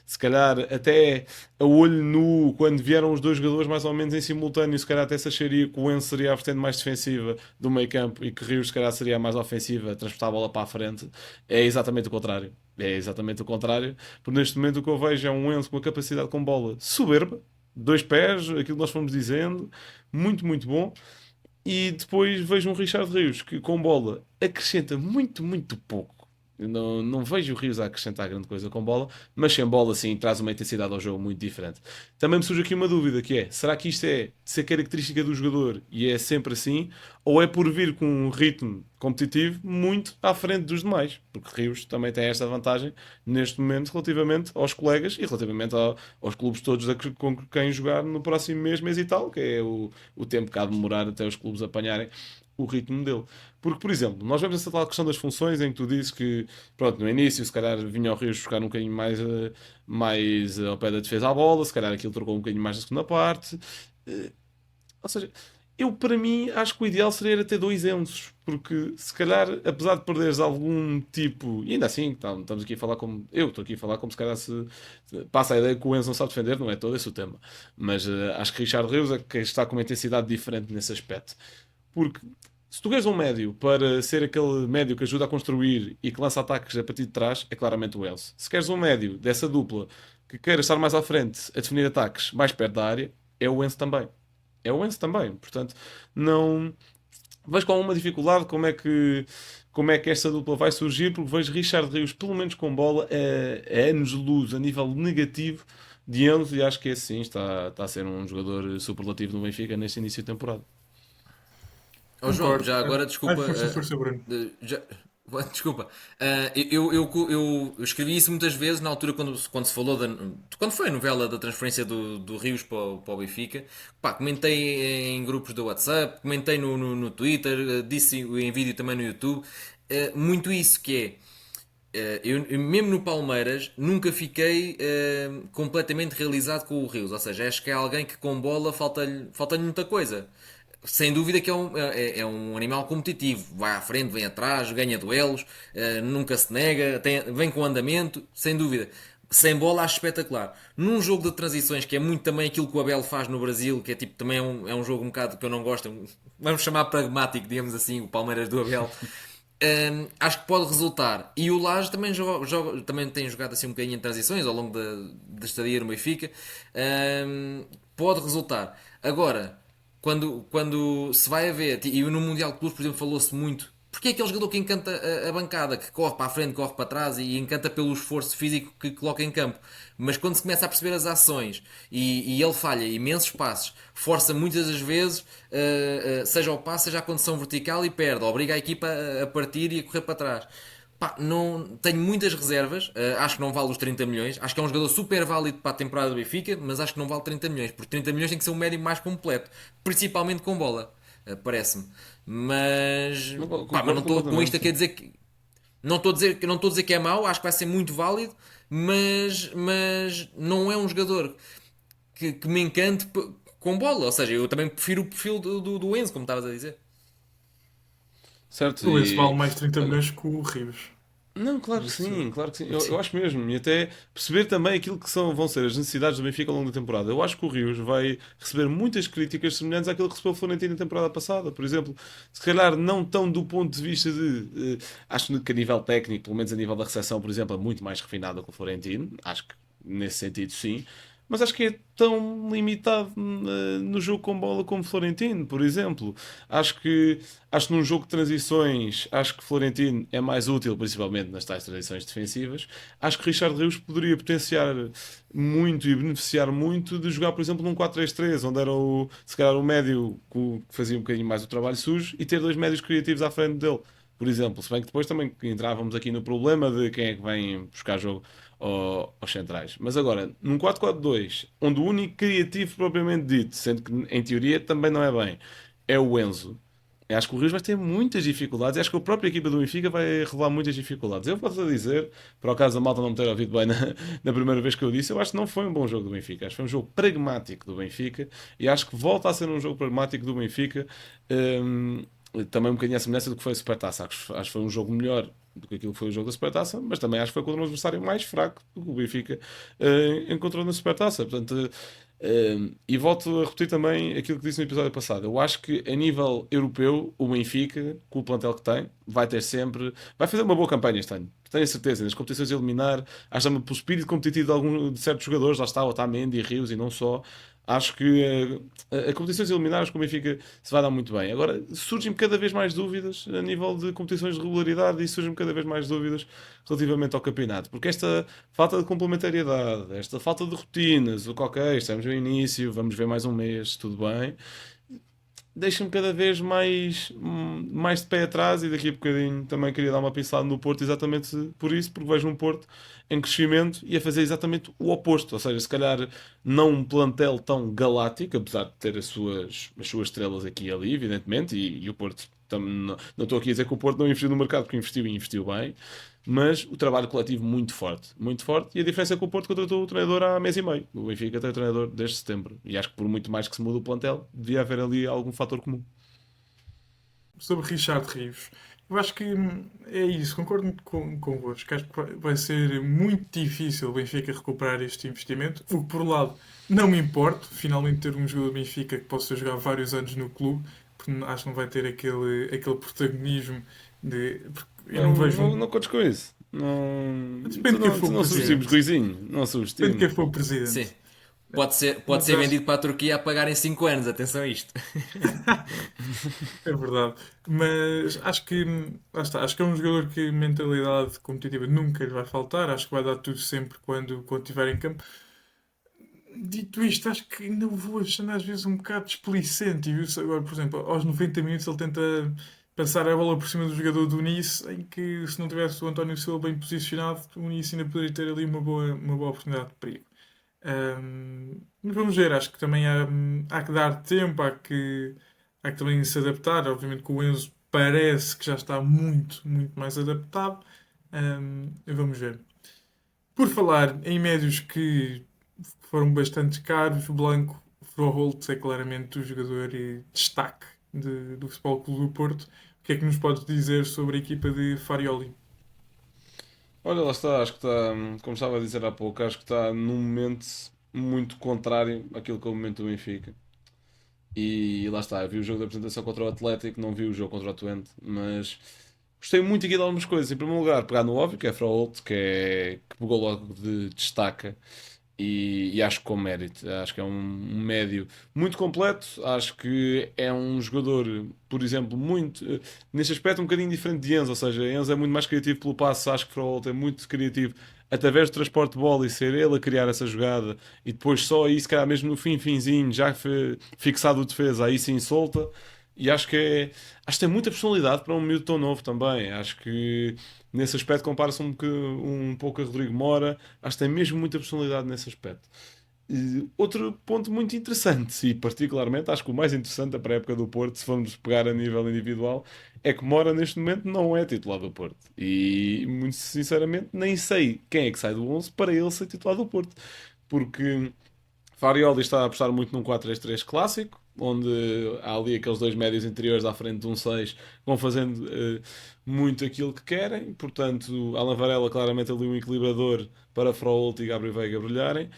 Se calhar até a olho nu, quando vieram os dois jogadores mais ou menos em simultâneo, se calhar até se acharia que o Enzo seria a vertente mais defensiva do meio campo e que Rios se calhar seria a mais ofensiva, a transportar a bola para a frente. É exatamente o contrário. É exatamente o contrário. Porque neste momento o que eu vejo é um Enzo com uma capacidade com bola soberba, dois pés, aquilo que nós fomos dizendo, muito, muito bom. E depois vejo um Richard Rios que com bola acrescenta muito, muito pouco. Eu não vejo o Rios a acrescentar grande coisa com bola, mas sem bola sim traz uma intensidade ao jogo muito diferente. Também me surge aqui uma dúvida que é, será que isto é de ser característica do jogador e é sempre assim, ou é por vir com um ritmo competitivo muito à frente dos demais? Porque Rios também tem esta vantagem neste momento relativamente aos colegas e relativamente aos clubes todos com quem jogar no próximo mês e tal, que é o tempo que há de demorar até os clubes apanharem o ritmo dele. Porque, por exemplo, nós vemos essa tal questão das funções em que tu dizes que, pronto, no início, se calhar vinha ao Rios buscar um bocadinho mais ao pé da defesa à bola, se calhar aquilo trocou um bocadinho mais na segunda parte. Eh, Ou seja, eu para mim acho que o ideal seria era ter dois Enzos, porque se calhar, apesar de perderes algum tipo, e ainda assim, estamos aqui a falar como, eu estou aqui a falar como se calhar se passa a ideia que o Enzo não sabe defender, não é todo esse o tema, mas acho que Richard Rios é que está com uma intensidade diferente nesse aspecto. Porque se tu queres um médio para ser aquele médio que ajuda a construir e que lança ataques a partir de trás, é claramente o Enzo. Se queres um médio dessa dupla que queira estar mais à frente a definir ataques mais perto da área, é o Enzo também. É o Enzo também. Portanto, não vejo com alguma dificuldade como é que esta dupla vai surgir, porque vejo Richard Rios, pelo menos com bola, a anos-luz, a nível negativo de Enzo, e acho que esse sim está a ser um jogador superlativo no Benfica neste início de temporada. Ó João, Concordo. já agora, desculpa. Força, força, Bruno. Desculpa. Eu escrevi isso muitas vezes na altura quando se falou da. Quando foi a novela da transferência do Rios para o Benfica. Pá, comentei em grupos do WhatsApp, comentei no Twitter, disse em vídeo também no YouTube. Muito isso que é. Eu, mesmo no Palmeiras, nunca fiquei completamente realizado com o Rios. Ou seja, acho que é alguém que com bola falta-lhe muita coisa. Sem dúvida que é um animal competitivo. Vai à frente, vem atrás, ganha duelos, nunca se nega, vem com andamento, sem dúvida. Sem bola acho espetacular. Num jogo de transições, que é muito também aquilo que o Abel faz no Brasil, que é tipo também é um jogo um bocado que eu não gosto, vamos chamar pragmático, digamos assim, o Palmeiras do Abel. Acho que pode resultar. E o Lage também também tem jogado assim um bocadinho em transições ao longo da estadia no Benfica. Pode resultar. Agora, quando se vai a ver, e no Mundial de Clubes, por exemplo, falou-se muito. Porque é aquele jogador que encanta a bancada, que corre para a frente, corre para trás e encanta pelo esforço físico que coloca em campo. Mas quando se começa a perceber as ações e ele falha imensos passos, força muitas das vezes, seja o passo, seja a condição vertical e perde, obriga a equipa a partir e a correr para trás. Pá, não, tenho muitas reservas, acho que não vale os 30 milhões, acho que é um jogador super válido para a temporada do Benfica, mas acho que não vale 30 milhões, porque 30 milhões tem que ser um médio mais completo, principalmente com bola, parece-me. Mas, Não, pá, mas não concordo estou com isto a completamente. quer dizer que não estou a dizer que é mau, acho que vai ser muito válido, mas não é um jogador que me encante com bola, ou seja, eu também prefiro o perfil do Enzo, como estavas a dizer. Certo, O Enzo vale e mais 30 olha, milhões que o Rios. não, claro que Isso, sim, claro que sim. Eu sim. acho mesmo. E até perceber também aquilo que vão ser as necessidades do Benfica ao longo da temporada. Eu acho que o Rios vai receber muitas críticas semelhantes àquilo que recebeu o Florentino na temporada passada. Por exemplo, se calhar não tão do ponto de vista de. Acho que a nível técnico, pelo menos a nível da recepção, por exemplo, é muito mais refinada que o Florentino. Acho que nesse sentido sim. Mas acho que é tão limitado no jogo com bola como Florentino, por exemplo. Acho que num jogo de transições, acho que Florentino é mais útil, principalmente nas tais transições defensivas. Acho que Richard Rios poderia potenciar muito e beneficiar muito de jogar, por exemplo, num 4-3-3, onde era se calhar o médio que fazia um bocadinho mais o trabalho sujo e ter dois médios criativos à frente dele. Por exemplo, se bem que depois também entrávamos aqui no problema de quem é que vem buscar jogo aos centrais. Mas agora, num 4-4-2, onde o único criativo propriamente dito, sendo que em teoria também não é bem, é o Enzo. Eu acho que o Rios vai ter muitas dificuldades. Eu acho que a própria equipa do Benfica vai revelar muitas dificuldades. Eu posso dizer, por acaso a malta não me ter ouvido bem na primeira vez que eu disse, eu acho que não foi um bom jogo do Benfica. Acho que foi um jogo pragmático do Benfica e acho que volta a ser um jogo pragmático do Benfica. hum, Também um bocadinho à semelhança do que foi a Supertaça. Acho que foi um jogo melhor do que aquilo que foi o jogo da Supertaça, mas também acho que foi contra um adversário mais fraco do que o Benfica encontrou na Supertaça. Portanto, e volto a repetir também aquilo que disse no episódio passado. Eu acho que a nível europeu, o Benfica, com o plantel que tem, vai ter sempre. Vai fazer uma boa campanha este ano. Tenho a certeza. Nas competições a eliminar, acho que pelo espírito competitivo de certos jogadores, lá está o Otamendi, Rios e não só. Acho que a competições eliminares com o Benfica se vai dar muito bem. Agora, surgem-me cada vez mais dúvidas a nível de competições de regularidade e surgem-me cada vez mais dúvidas relativamente ao campeonato. Porque esta falta de complementariedade, esta falta de rotinas, o que ok, estamos no início, vamos ver mais um mês, tudo bem, deixa-me cada vez mais de pé atrás e daqui a bocadinho também queria dar uma pincelada no Porto exatamente por isso, porque vejo um Porto em crescimento e a fazer exatamente o oposto, ou seja, se calhar não um plantel tão galáctico, apesar de ter as suas estrelas aqui e ali, evidentemente, e o Porto, não estou aqui a dizer que o Porto não investiu no mercado, porque investiu e investiu bem, mas o trabalho coletivo muito forte, e a diferença é que o Porto contratou o treinador há mês e meio. O Benfica tem o treinador desde setembro, e acho que por muito mais que se mude o plantel, devia haver ali algum fator comum. Sobre Richard Rios. Eu acho que é isso, concordo convosco. Acho que vai ser muito difícil o Benfica recuperar este investimento. O que, por um lado, não me importa, finalmente ter um jogador do Benfica que possa jogar vários anos no clube, porque acho que não vai ter aquele protagonismo de. Porque eu não Não, vejo. não, não contes com isso. Não, Depende de quem for tu o não subestimes presidente. Ruizinho. Não Depende de quem subestimes. for o Sim. presidente. Pode ser Mas acho. vendido para a Turquia a pagar em 5 anos. Atenção a isto. É verdade. Mas acho que, lá está, acho que é um jogador que mentalidade competitiva nunca lhe vai faltar. Acho que vai dar tudo sempre quando estiver em campo. Dito isto, acho que ainda o vou achando às vezes um bocado displicente. E viu-se agora, por exemplo, aos 90 minutos ele tenta passar a bola por cima do jogador do Nice, em que se não tivesse o António Silva bem posicionado, o Nice ainda poderia ter ali uma boa oportunidade de perigo. Mas vamos ver, acho que também há que dar tempo, há que também se adaptar. Obviamente que o Enzo parece que já está muito, muito mais adaptado. Vamos ver. Por falar em médios que foram bastante caros, o Blanco Froholt é claramente o jogador destaque do Futebol Clube do Porto. O que é que nos podes dizer sobre a equipa de Farioli? Olha, lá está, acho que está, como estava a dizer há pouco, acho que está num momento muito contrário àquilo que é o momento do Benfica. E lá está, eu vi o jogo da apresentação contra o Atlético, não vi o jogo contra o Twente, mas gostei muito aqui de algumas coisas. Em primeiro lugar, pegar no óbvio, que é Froholt, que pegou logo de destaca e acho que com mérito. Acho que é um médio muito completo. Acho que é um jogador, por exemplo, muito neste aspecto um bocadinho diferente de Enzo. Ou seja, Enzo é muito mais criativo pelo passe. Acho que Froholt é muito criativo através do transporte de bola e ser ele a criar essa jogada e depois só aí, se calhar mesmo no finzinho, já fixado o defesa, aí sim solta. E acho que tem muita personalidade para um miúdo tão novo também. Acho que nesse aspecto compara-se um pouco a Rodrigo Mora. Acho que tem mesmo muita personalidade nesse aspecto. E outro ponto muito interessante, e particularmente acho que o mais interessante para a época do Porto, se formos pegar a nível individual, é que Mora neste momento não é titular do Porto. E muito sinceramente nem sei quem é que sai do 11 para ele ser titular do Porto. Porque Farioli está a apostar muito num 4-3-3 clássico, onde há ali aqueles dois médios interiores à frente de um 6 que vão fazendo muito aquilo que querem. Portanto, Alan Varela claramente ali um equilibrador para Froholt e Gabriel Veiga brilharem.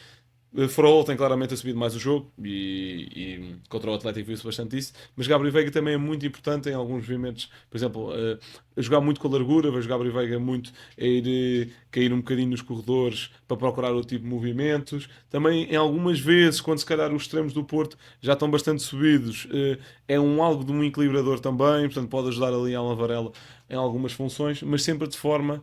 Froholt tem claramente assumido mais o jogo e contra o Atlético viu-se bastante isso, mas Gabriel Veiga também é muito importante em alguns movimentos, por exemplo, a jogar muito com a largura. Vejo Gabriel Veiga muito a ir cair um bocadinho nos corredores para procurar outro tipo de movimentos. Também em algumas vezes, quando se calhar os extremos do Porto já estão bastante subidos, é algo de um equilibrador também, portanto pode ajudar ali a Alan Varela em algumas funções, mas sempre de forma,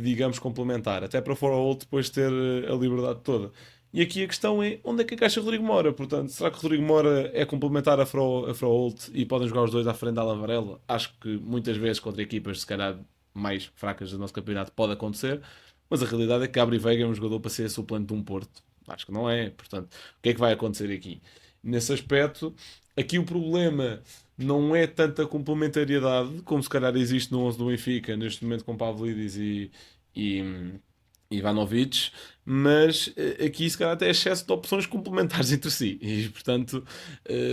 digamos, complementar, até para fora ou depois ter a liberdade toda. E aqui a questão é onde é que encaixa Rodrigo Mora? Portanto, será que Rodrigo Mora é complementar a Froholt e podem jogar os dois à frente da Alan Varela? Acho que muitas vezes contra equipas se calhar mais fracas do nosso campeonato pode acontecer, mas a realidade é que Gabriel Veiga é um jogador para ser suplente de um Porto. Acho que não é. Portanto, o que é que vai acontecer aqui? Nesse aspecto, Aqui o problema não é tanta complementariedade como se calhar existe no 11 do Benfica, neste momento com Pavlidis e Ivanovic, mas aqui se calhar até excesso de opções complementares entre si e portanto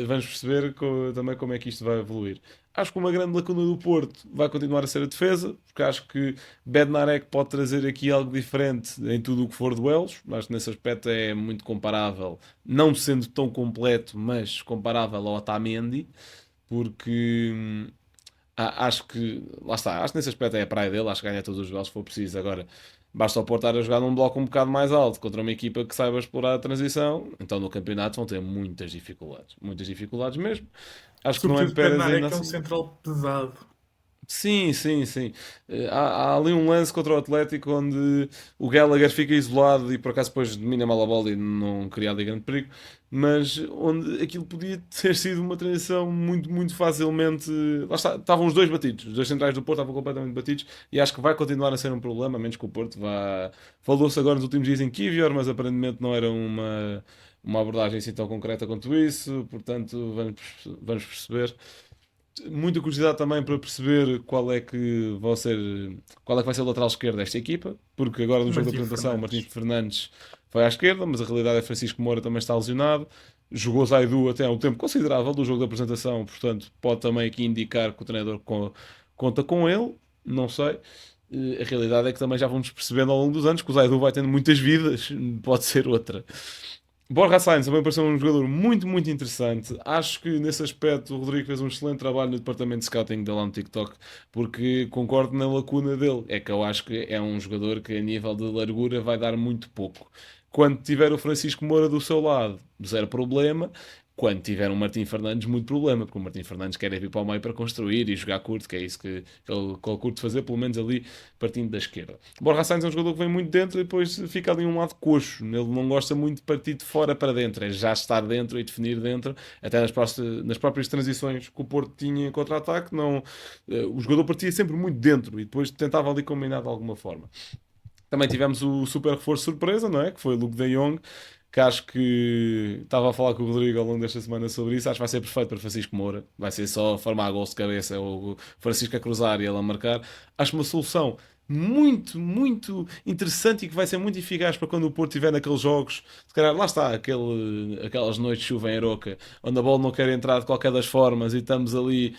vamos perceber também como é que isto vai evoluir. Acho que uma grande lacuna do Porto vai continuar a ser a defesa, porque acho que Bednarek pode trazer aqui algo diferente em tudo o que for duelos. Acho que nesse aspecto é muito comparável, não sendo tão completo, mas comparável ao Otamendi, porque acho que, lá está, acho que nesse aspecto é a praia dele, acho que ganha todos os duelos se for preciso. Agora, basta o Porto estar a jogar num bloco um bocado mais alto contra uma equipa que saiba explorar a transição, então no campeonato vão ter muitas dificuldades mesmo. Acho que não é Sobretudo Pérez Bednarek ainda é um assim. central pesado. Sim, sim, sim. Há ali um lance contra o Atlético onde o Gallagher fica isolado e por acaso depois domina mal a bola e não cria ali grande perigo, mas onde aquilo podia ter sido uma transição muito, muito facilmente. Lá está, estavam os dois batidos, os dois centrais do Porto estavam completamente batidos e acho que vai continuar a ser um problema, a menos que o Porto vá. Falou-se agora nos últimos dias em Kivior, mas aparentemente não era uma abordagem assim tão concreta quanto isso, portanto vamos perceber muita curiosidade também para perceber qual é que vai ser o lateral esquerdo desta equipa, porque agora no jogo da Martim apresentação o Martins Fernandes. Fernandes foi à esquerda, mas a realidade é que Francisco Moura também está lesionado. Jogou Zaidu até há um tempo considerável do jogo da apresentação, portanto pode também aqui indicar que o treinador conta com ele, não sei. A realidade é que também já vamos percebendo ao longo dos anos que o Zaidu vai tendo muitas vidas, pode ser outra. Borja Sainz também pareceu um jogador muito, muito interessante. Acho que nesse aspecto o Rodrigo fez um excelente trabalho no departamento de scouting dele lá no TikTok, porque concordo na lacuna dele. É que eu acho que é um jogador que a nível de largura vai dar muito pouco. Quando tiver o Francisco Moura do seu lado, zero problema. Quando tiver um Martim Fernandes, muito problema, porque o Martim Fernandes quer é vir para o meio para construir e jogar curto, que é isso que ele curte fazer, pelo menos ali partindo da esquerda. Borja Sainz é um jogador que vem muito dentro e depois fica ali um lado coxo. Ele não gosta muito de partir de fora para dentro, é já estar dentro e definir dentro, até nas próprias transições que o Porto tinha em contra-ataque, não, o jogador partia sempre muito dentro e depois tentava ali combinar de alguma forma. Também tivemos o super reforço surpresa, não é? Que foi o Luke de Jong, que acho que estava a falar com o Rodrigo ao longo desta semana sobre isso. Acho que vai ser perfeito para Francisco Moura. Vai ser só formar gols de cabeça, o Francisco a cruzar e ele a marcar. Acho uma solução muito, muito interessante e que vai ser muito eficaz para quando o Porto estiver naqueles jogos. Se calhar, lá está, aquelas noites de chuva em Aroca, onde a bola não quer entrar de qualquer das formas e estamos ali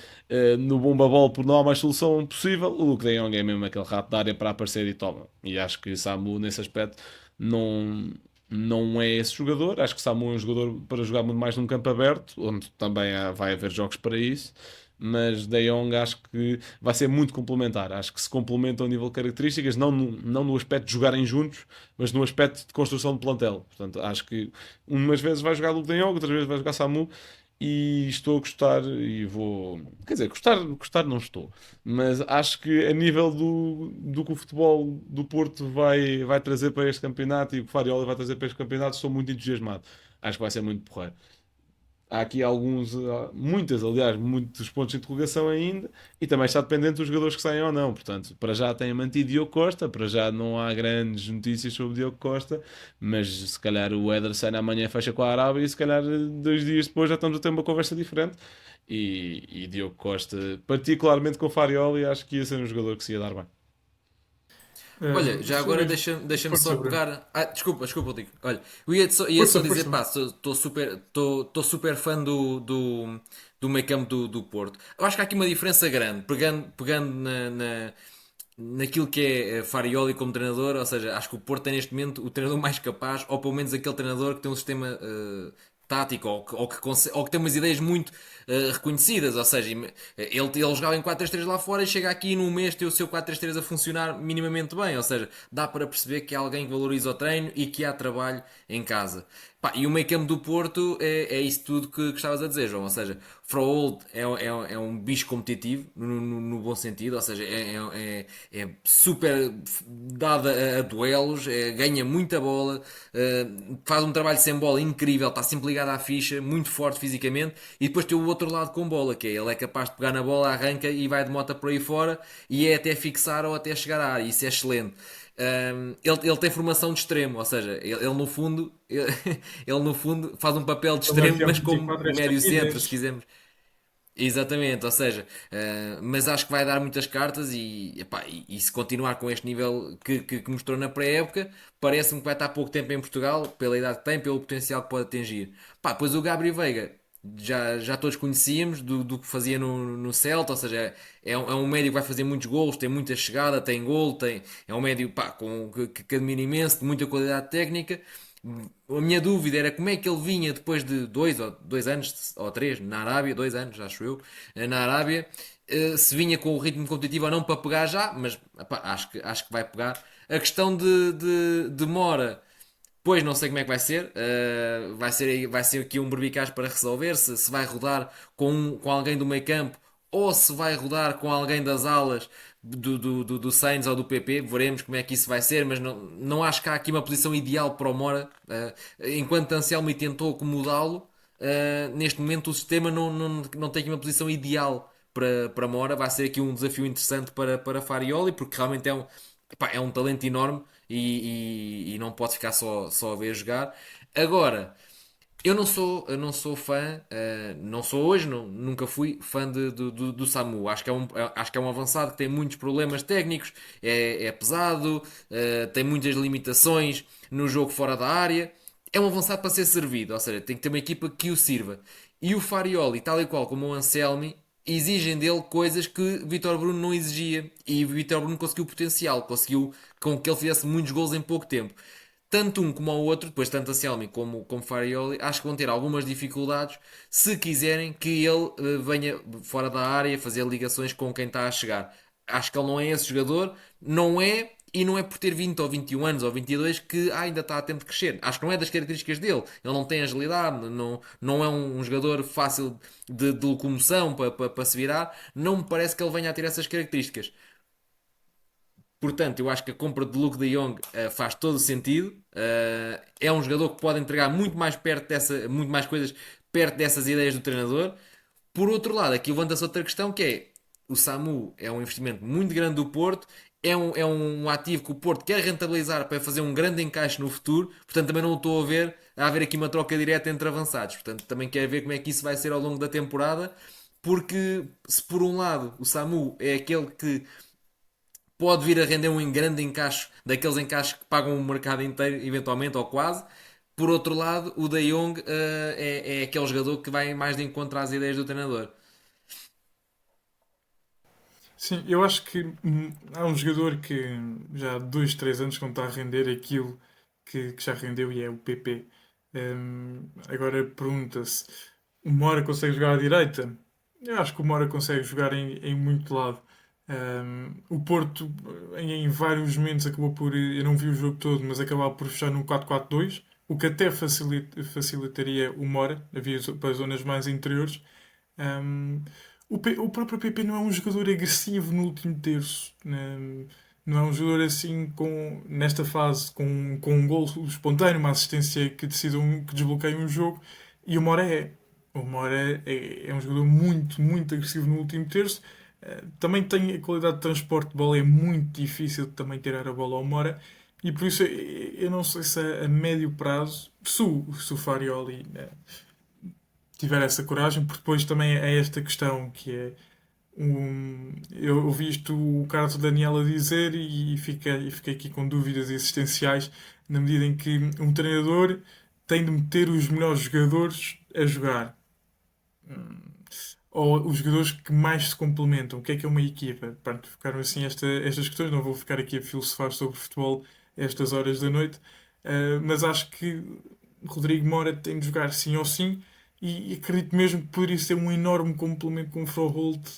no bomba-bola por não há mais solução possível. O Luke de Jong é mesmo aquele rato da área para aparecer e toma. E acho que Samu, nesse aspecto, não é esse jogador. Acho que Samu é um jogador para jogar muito mais num campo aberto, onde também vai haver jogos para isso. Mas De Jong acho que vai ser muito complementar. Acho que se complementam a nível de características, não no aspecto de jogarem juntos, mas no aspecto de construção de plantel. Portanto, acho que umas vezes vai jogar Luke De Jong, outras vezes vai jogar Samu. E estou a gostar e vou. Quer dizer, gostar não estou. Mas acho que a nível do que o futebol do Porto vai trazer para este campeonato e o que o Farioli vai trazer para este campeonato, estou muito entusiasmado. Acho que vai ser muito porreiro. Há aqui muitos pontos de interrogação ainda e também está dependente dos jogadores que saem ou não. Portanto, para já tem mantido Diogo Costa, para já não há grandes notícias sobre Diogo Costa, mas se calhar o Ederson amanhã fecha com a Arábia e se calhar 2 dias depois já estamos a ter uma conversa diferente. E Diogo Costa, particularmente com o Farioli, acho que ia ser um jogador que se ia dar bem. Olha, já agora Sobre... deixa-me Força, só Bruno. pegar. Desculpa, Digo. Olha, eu ia só Força, dizer, força. pá, estou super fã do meio campo do Porto. Eu acho que há aqui uma diferença grande, pegando naquilo que é Farioli como treinador, ou seja, acho que o Porto tem neste momento o treinador mais capaz, ou pelo menos aquele treinador que tem um sistema tático, ou que tem umas ideias muito reconhecidas, ou seja, ele jogava em 4-3-3 lá fora e chega aqui e num mês tem o seu 4-3-3 a funcionar minimamente bem, ou seja, dá para perceber que há alguém que valoriza o treino e que há trabalho em casa. Pá, e o meio campo do Porto é isso tudo que estavas a dizer, João. Ou seja, Froholt é um bicho competitivo, no bom sentido, ou seja, é super dado a duelos, ganha muita bola, faz um trabalho sem bola incrível, está sempre ligado à ficha, muito forte fisicamente. E depois tem o outro lado com bola, que é ele é capaz de pegar na bola, arranca e vai de moto por aí fora e é até fixar ou até chegar à área. Isso é excelente. Ele tem formação de extremo, ou seja, ele no fundo, ele no fundo faz um papel de Também extremo, aqui é um mas como 24 esta médio aqui, centro, se 10. quisermos. Exatamente, ou seja, mas acho que vai dar muitas cartas epá, e se continuar com este nível que mostrou na pré-época, parece-me que vai estar pouco tempo em Portugal, pela idade que tem, pelo potencial que pode atingir. Pá, pois o Gabriel Veiga, já todos conhecíamos do que fazia no Celta, ou seja, é um médio que vai fazer muitos golos, tem muita chegada, tem gol, é um médio pá, que admira imenso, de muita qualidade técnica. A minha dúvida era como é que ele vinha depois de 2 anos ou 3 na Arábia, 2 anos, acho eu, na Arábia, se vinha com o ritmo competitivo ou não para pegar já, mas epá, acho que vai pegar. A questão de demora, pois não sei como é que vai ser. Vai ser aqui um berbicaz para resolver. Se vai rodar com alguém do meio campo ou se vai rodar com alguém das alas do Sainz ou do PP. Veremos como é que isso vai ser, mas não acho que há aqui uma posição ideal para o Mora. Enquanto Anselmi tentou acomodá-lo, neste momento o sistema não tem aqui uma posição ideal para Mora. Vai ser aqui um desafio interessante para Farioli, porque realmente epá, é um talento enorme e não pode ficar só a ver jogar. Agora, eu não sou fã, não sou hoje, nunca fui fã do Samu. Acho que é um avançado que tem muitos problemas técnicos, é pesado, tem muitas limitações no jogo fora da área. É um avançado para ser servido, ou seja, tem que ter uma equipa que o sirva. E o Farioli, tal e qual como o Anselmi, exigem dele coisas que Vítor Bruno não exigia. E Vítor Bruno conseguiu potencial, conseguiu com que ele fizesse muitos gols em pouco tempo. Tanto um como o outro, depois tanto Anselmi como Farioli, acho que vão ter algumas dificuldades se quiserem que ele venha fora da área fazer ligações com quem está a chegar. Acho que ele não é esse jogador, não é, e não é por ter 20 ou 21 anos ou 22 que ainda está a tempo de crescer. Acho que não é das características dele. Ele não tem agilidade, não é um jogador fácil de locomoção para se virar. Não me parece que ele venha a ter essas características. Portanto, eu acho que a compra de Luke de Jong faz todo o sentido. É um jogador que pode entregar muito mais coisas perto dessas ideias do treinador. Por outro lado, aqui levanta-se outra questão que é o Samu é um investimento muito grande do Porto, é um ativo que o Porto quer rentabilizar para fazer um grande encaixe no futuro, portanto também não estou a haver aqui uma troca direta entre avançados, portanto também quero ver como é que isso vai ser ao longo da temporada, porque se por um lado o Samu é aquele que pode vir a render um grande encaixe, daqueles encaixes que pagam o mercado inteiro, eventualmente, ou quase. Por outro lado, o De Jong é aquele jogador que vai mais de encontro às ideias do treinador. Sim, eu acho que há um jogador que já há 2, 3 anos que não está a render aquilo que já rendeu e é o PP. Agora pergunta-se: o Mora consegue jogar à direita? Eu acho que o Mora consegue jogar em muito lado. O Porto, em vários momentos, acabou por. Eu não vi o jogo todo, mas acabava por fechar num 4-4-2, o que até facilitaria o Mora, havia para as zonas mais interiores. Um, o próprio PP não é um jogador agressivo no último terço. Não é um jogador assim, nesta fase, com um gol espontâneo, uma assistência que decida que desbloqueie um jogo. E o Mora é. O Mora é um jogador muito, muito agressivo no último terço. Também tem a qualidade de transporte de bola, é muito difícil também tirar a bola ao Mora. E por isso eu não sei se a médio prazo, se o Farioli tiver essa coragem, porque depois também é esta questão que é eu ouvi isto o Carlos Daniel a dizer e fiquei aqui com dúvidas existenciais na medida em que um treinador tem de meter os melhores jogadores a jogar. Ou os jogadores que mais se complementam. O que é uma equipa? Pronto, ficaram assim estas questões. Não vou ficar aqui a filosofar sobre futebol a estas horas da noite, mas acho que Rodrigo Moura tem de jogar sim ou sim e acredito mesmo que poderia ser um enorme complemento com o Froholt,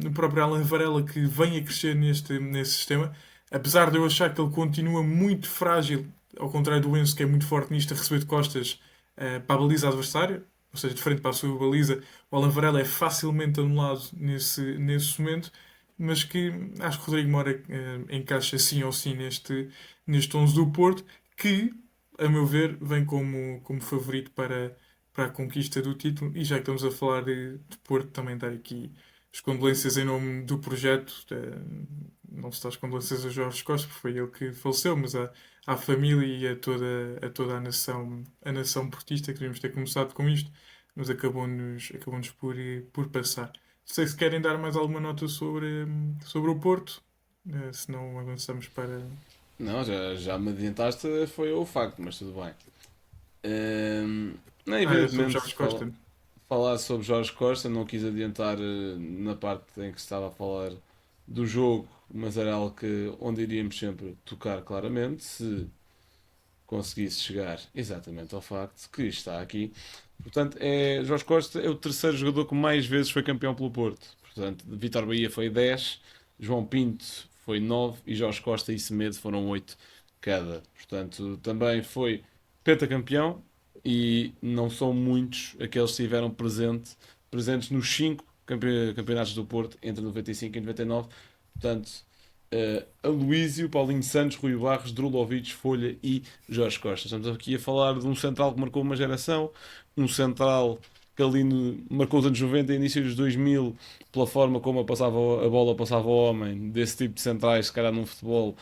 o próprio Alan Varela que vem a crescer nesse sistema. Apesar de eu achar que ele continua muito frágil, ao contrário do Enzo, que é muito forte nisto, a receber de costas para a baliza adversária, ou seja, de frente para a sua baliza, o Alan Varela é facilmente anulado nesse momento, mas que acho que o Rodrigo Moura encaixa sim ou sim neste 11 do Porto, que, a meu ver, vem como favorito para a conquista do título. E já que estamos a falar de Porto, também dar aqui as condolências em nome do projeto. Não só as condolências a Jorge Costa, porque foi ele que faleceu, mas à família e a toda a nação portista, que devíamos ter começado com isto, mas acabou-nos por passar. Não sei se querem dar mais alguma nota sobre o Porto, se não avançamos para. Não, já me adiantaste, foi o facto, mas tudo bem. Não, Era sobre evidentemente, Jorge Costa. falar sobre Jorge Costa, não quis adiantar na parte em que se estava a falar do jogo, mas era algo onde iríamos sempre tocar claramente, se conseguisse chegar exatamente ao facto que está aqui. Portanto, Jorge Costa é o terceiro jogador que mais vezes foi campeão pelo Porto. Portanto, Vítor Bahia foi 10, João Pinto foi 9 e Jorge Costa e Semedo foram 8 cada. Portanto, também foi pentacampeão e não são muitos aqueles que estiveram presentes nos 5 campeonatos do Porto entre 95 e 99. Portanto, Aloísio, Paulinho Santos, Rui Barros, Drulovic, Folha e Jorge Costa. Estamos aqui a falar de um central que marcou uma geração, um central que ali marcou os anos 90 e início dos 2000 pela forma como a bola passava ao homem, desse tipo de centrais, se calhar num futebol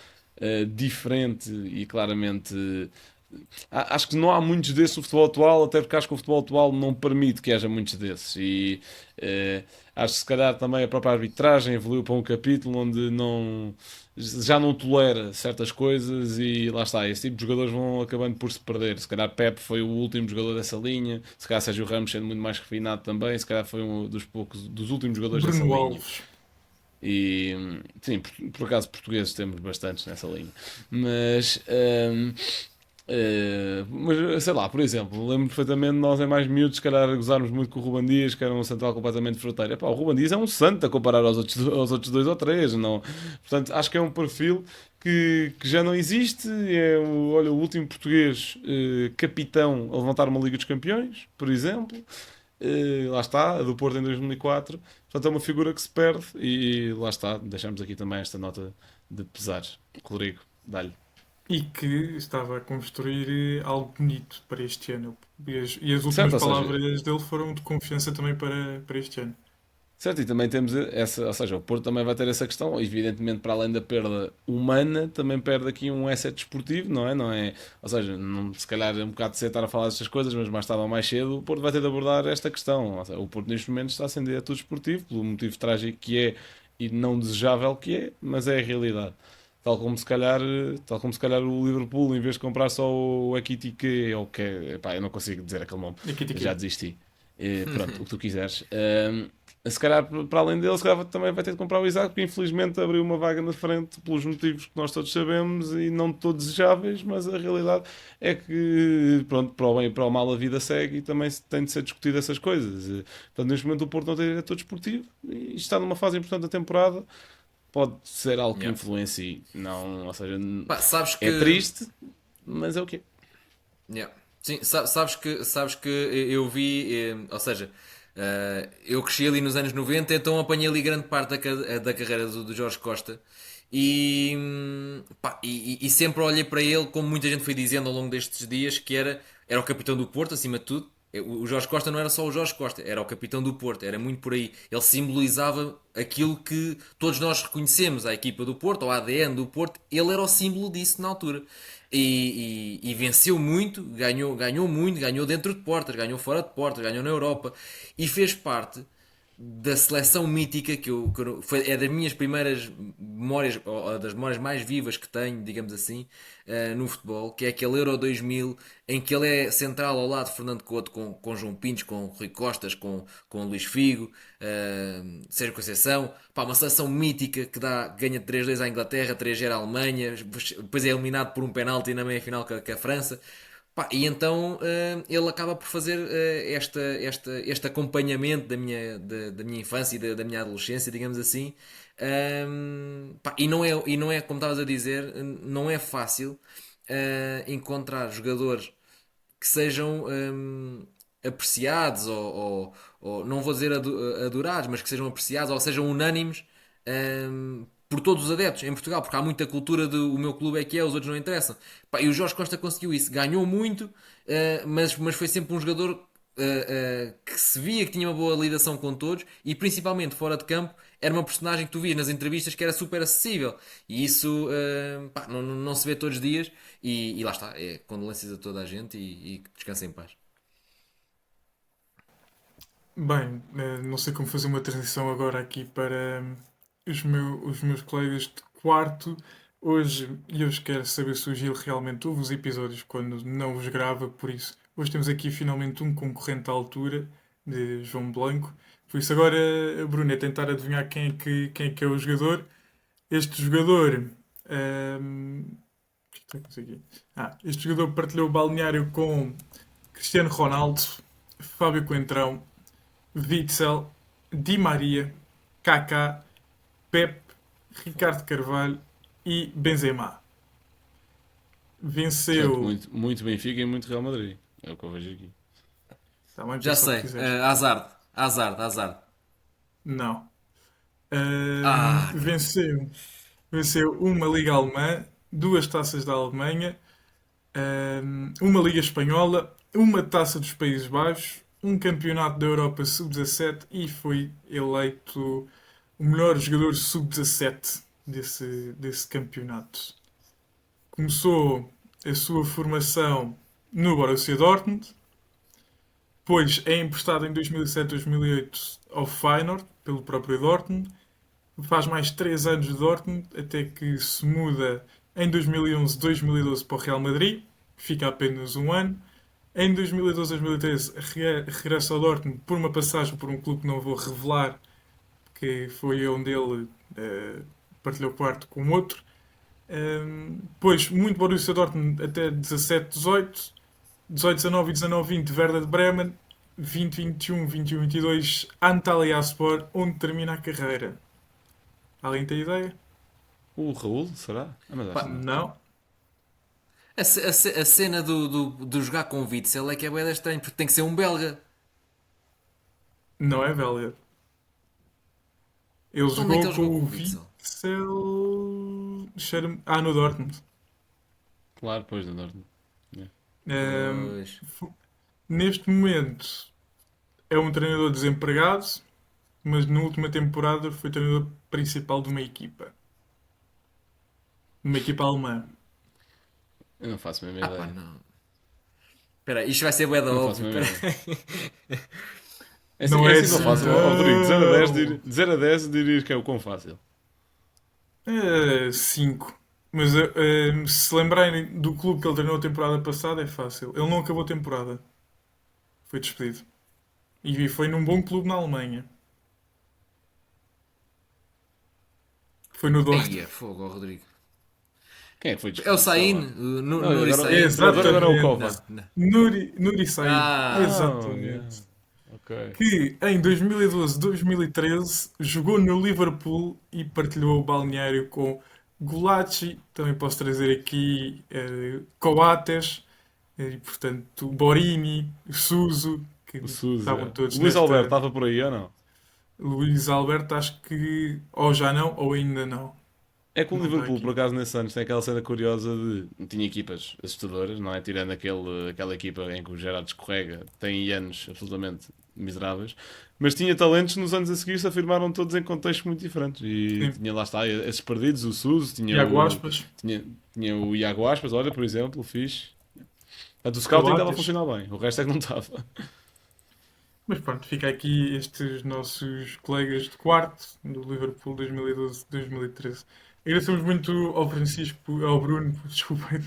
diferente e claramente. Acho que não há muitos desses no futebol atual, até porque acho que o futebol atual não permite que haja muitos desses. E acho que se calhar também a própria arbitragem evoluiu para um capítulo onde já não tolera certas coisas e lá está, esse tipo de jogadores vão acabando por se perder. Se calhar Pepe foi o último jogador dessa linha, se calhar Sérgio Ramos sendo muito mais refinado também, se calhar foi um dos últimos jogadores dessa Bruno linha. Alves. E sim, por acaso portugueses temos bastantes nessa linha. Mas, mas sei lá, por exemplo, lembro perfeitamente de nós em mais miúdos, se calhar gozarmos muito com o Ruben Dias, que era um central completamente fruteiro. Epá, o Ruben Dias é um santo a comparar aos outros dois ou três, não? Portanto, acho que é um perfil que já não existe. Olha, o último português capitão a levantar uma Liga dos Campeões, por exemplo. Lá está, a do Porto em 2004. Portanto, é uma figura que se perde e lá está, deixamos aqui também esta nota de pesar. Rodrigo, dá-lhe. E que estava a construir algo bonito para este ano. E as últimas Certo, ou seja, palavras dele foram de confiança também para este ano. certo, e também temos essa, ou seja, o Porto também vai ter essa questão, evidentemente, para além da perda humana, também perde aqui um asset desportivo, não é? Não é, ou seja, se calhar é um bocado cedo estar a falar destas coisas, mas mais tarde ou mais cedo o Porto vai ter de abordar esta questão. Ou seja, o Porto neste momento está sem diretor desportivo, pelo motivo trágico que é e não desejável que é, mas é a realidade. Tal como se calhar o Liverpool, em vez de comprar só o Ekitike, ou o que é, pá, eu não consigo dizer aquele nome, Aqui, aqui. já desisti. Pronto, o que tu quiseres. Se calhar, para além dele, se calhar também vai ter de comprar o Isaac, porque infelizmente abriu uma vaga na frente pelos motivos que nós todos sabemos e não todos desejáveis, mas a realidade é que, pronto, para o bem e para o mal a vida segue e também tem de ser discutido essas coisas. Portanto, neste momento o Porto não tem diretor desportivo e está numa fase importante da temporada. Pode ser algo que Yeah. influencie, não, ou seja, Pá, sabes que. é triste, mas é o quê? Yeah. Sim, sabes que eu vi, ou seja, eu cresci ali nos anos 90, então apanhei ali grande parte da carreira do Jorge Costa e, pá, e sempre olhei para ele, como muita gente foi dizendo ao longo destes dias, que era o capitão do Porto, acima de tudo. O Jorge Costa não era só o Jorge Costa, era o capitão do Porto, era muito por aí. Ele simbolizava aquilo que todos nós reconhecemos, a equipa do Porto, o ADN do Porto, ele era o símbolo disso na altura. E venceu muito, ganhou muito, ganhou dentro de portas, ganhou fora de portas, ganhou na Europa e fez parte da seleção mítica é das minhas primeiras memórias, ou das memórias mais vivas que tenho, digamos assim, no futebol, que é aquele Euro 2000 em que ele é central ao lado de Fernando Couto com João Pintos, com Rui Costas, com Luís Figo, Sérgio Conceição. Pá, uma seleção mítica que ganha 3-2 à Inglaterra, 3-0 à Alemanha, depois é eliminado por um penalti na meia-final com a França. Pá, e então ele acaba por fazer este acompanhamento da minha infância e da minha adolescência, digamos assim. Pá, e não é, como estavas a dizer, não é fácil encontrar jogadores que sejam apreciados ou não vou dizer adorados, mas que sejam apreciados ou sejam unânimes por todos os adeptos em Portugal, porque há muita cultura de o meu clube é que é, os outros não interessam. Pá, e o Jorge Costa conseguiu isso, ganhou muito, mas foi sempre um jogador que se via que tinha uma boa ligação com todos e principalmente fora de campo era uma personagem que tu vias nas entrevistas que era super acessível e isso pá, não se vê todos os dias e lá está, condolências a toda a gente e que descanse em paz. Bem, não sei como fazer uma transição agora aqui para os meus colegas de quarto. Hoje eu quero saber se o Gil realmente ouve os episódios quando não os grava, por isso hoje temos aqui finalmente um concorrente à altura, de João Blanco. Por isso agora, Bruno, é tentar adivinhar quem é que é o jogador. Este jogador. ehm, o que é que eu aqui? Este jogador partilhou o balneário com Cristiano Ronaldo, Fábio Coentrão, Witzel, Di Maria, Kaká, Pep, Ricardo Carvalho e Benzema. Portanto, Venceu. muito, muito Benfica e muito Real Madrid. É o que eu vejo aqui. Também Já pensa o que sei, quiseres. Hazard. Não. Ah, Venceu uma Liga Alemã, duas taças da Alemanha, uma Liga Espanhola, uma taça dos Países Baixos, um campeonato da Europa Sub-17 e foi eleito o melhor jogador Sub-17 desse campeonato. Começou a sua formação no Borussia Dortmund, depois é emprestado em 2007-2008 ao Feyenoord, pelo próprio Dortmund. Faz mais 3 anos de Dortmund, até que se muda em 2011-2012 para o Real Madrid. Fica apenas um ano. Em 2012-2013 regressa ao Dortmund por uma passagem por um clube que não vou revelar, que foi onde ele partilhou quarto com outro. Depois, muito Borussia Dortmund até 17-18. 18-19 e 19-20 Werder de Bremen, 20-21, 21-22 Antalyaspor, onde termina a carreira. Alguém tem ideia? O Raul, será? Mas acho que não. Não. a cena do jogar com o Witzel é que é bué estranho, porque tem que ser um belga. Não é belga. Ele Onde é que jogou ele com jogou o com o Witzel? Witzel. No Dortmund. Claro, pois, do Dortmund. Pois. Neste momento é um treinador desempregado, mas na última temporada foi treinador principal de uma equipa. Uma equipa alemã. Eu não faço a mesma Pá, ideia. não. Espera aí, isto vai ser bué da Não faço a óbvio. mesma Espera ideia. aí. É assim, Não é é assim tão assim fácil. Ó, Rodrigo, de 0 a 10, tão. de 0 a 10 dirias que é o quão fácil. 5. Mas se se lembrarem do clube que ele treinou a temporada passada, é fácil. Ele não acabou a temporada. Foi despedido. E foi num bom clube na Alemanha. Foi no Aí Dortmund. é fogo, ó, Rodrigo. Quem é que foi É o despedido? Sei Sain, lá. o Não, Nuri agora, Sain. o treinador agora é o Exatamente. Kovac. Não. Nuri Sahin. Ah, Yeah. Exatamente. Ok. Que em 2012-2013 jogou no Liverpool e partilhou o balneário com Gulacsi, também posso trazer aqui Coates, e portanto Borini, Suso, que O Sousa. estavam todos Luís Alberto nesta. estava por aí ou não? Luís Alberto, acho que ou já não, ou ainda não. É que o Não está Liverpool, por aqui. acaso, nesses anos tem aquela cena curiosa de. Tinha equipas assustadoras, não é? Tirando aquela equipa em que o Gerrard escorrega, tem anos absolutamente miseráveis. Mas tinha talentos nos anos a seguir se afirmaram todos em contextos muito diferentes. E Sim. tinha lá está, esses perdidos, o Suso, Tiago Aspas, tinha o Iago Aspas, olha, por exemplo, fixe. A do Scouting estava a Coates. funcionar bem, o resto é que não estava. Mas pronto, fica aqui estes nossos colegas de quarto do Liverpool 2012-2013. Agradecemos muito ao Francisco, ao Bruno, desculpem,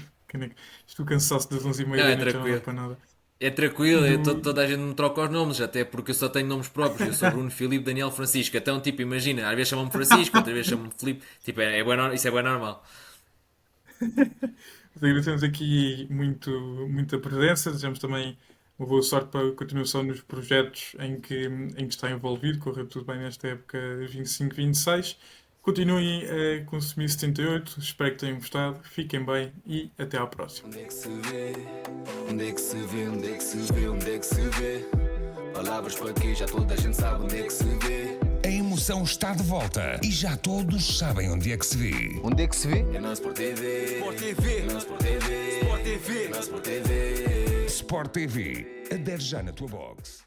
estou cansado das 11h30 Não, da é noite, já não dá tranquilo. para nada. É tranquilo, Do... toda a gente me troca os nomes, até porque eu só tenho nomes próprios. Eu sou Bruno Filipe Daniel Francisco. Então, tipo, imagina, às vezes chamam-me Francisco, outras vezes chamam-me Filipe. Tipo, isso é bem normal. Agradecemos aqui muita presença, desejamos também uma boa sorte para a continuação nos projetos em que está envolvido, correu tudo bem nesta época 25-26. Continuem a consumir 78, espero que tenham gostado, fiquem bem e até à próxima. Onde é que se vê? Onde é que se vê? Onde é que se vê? Onde é que se vê? Palavras para quê? Já toda a gente sabe onde é que se vê. A emoção está de volta e já todos sabem onde é que se vê. Onde é que se vê? É na Sport TV. Sport TV. É na Sport TV. Sport TV. É na Sport TV. Sport TV. Adere já na tua box.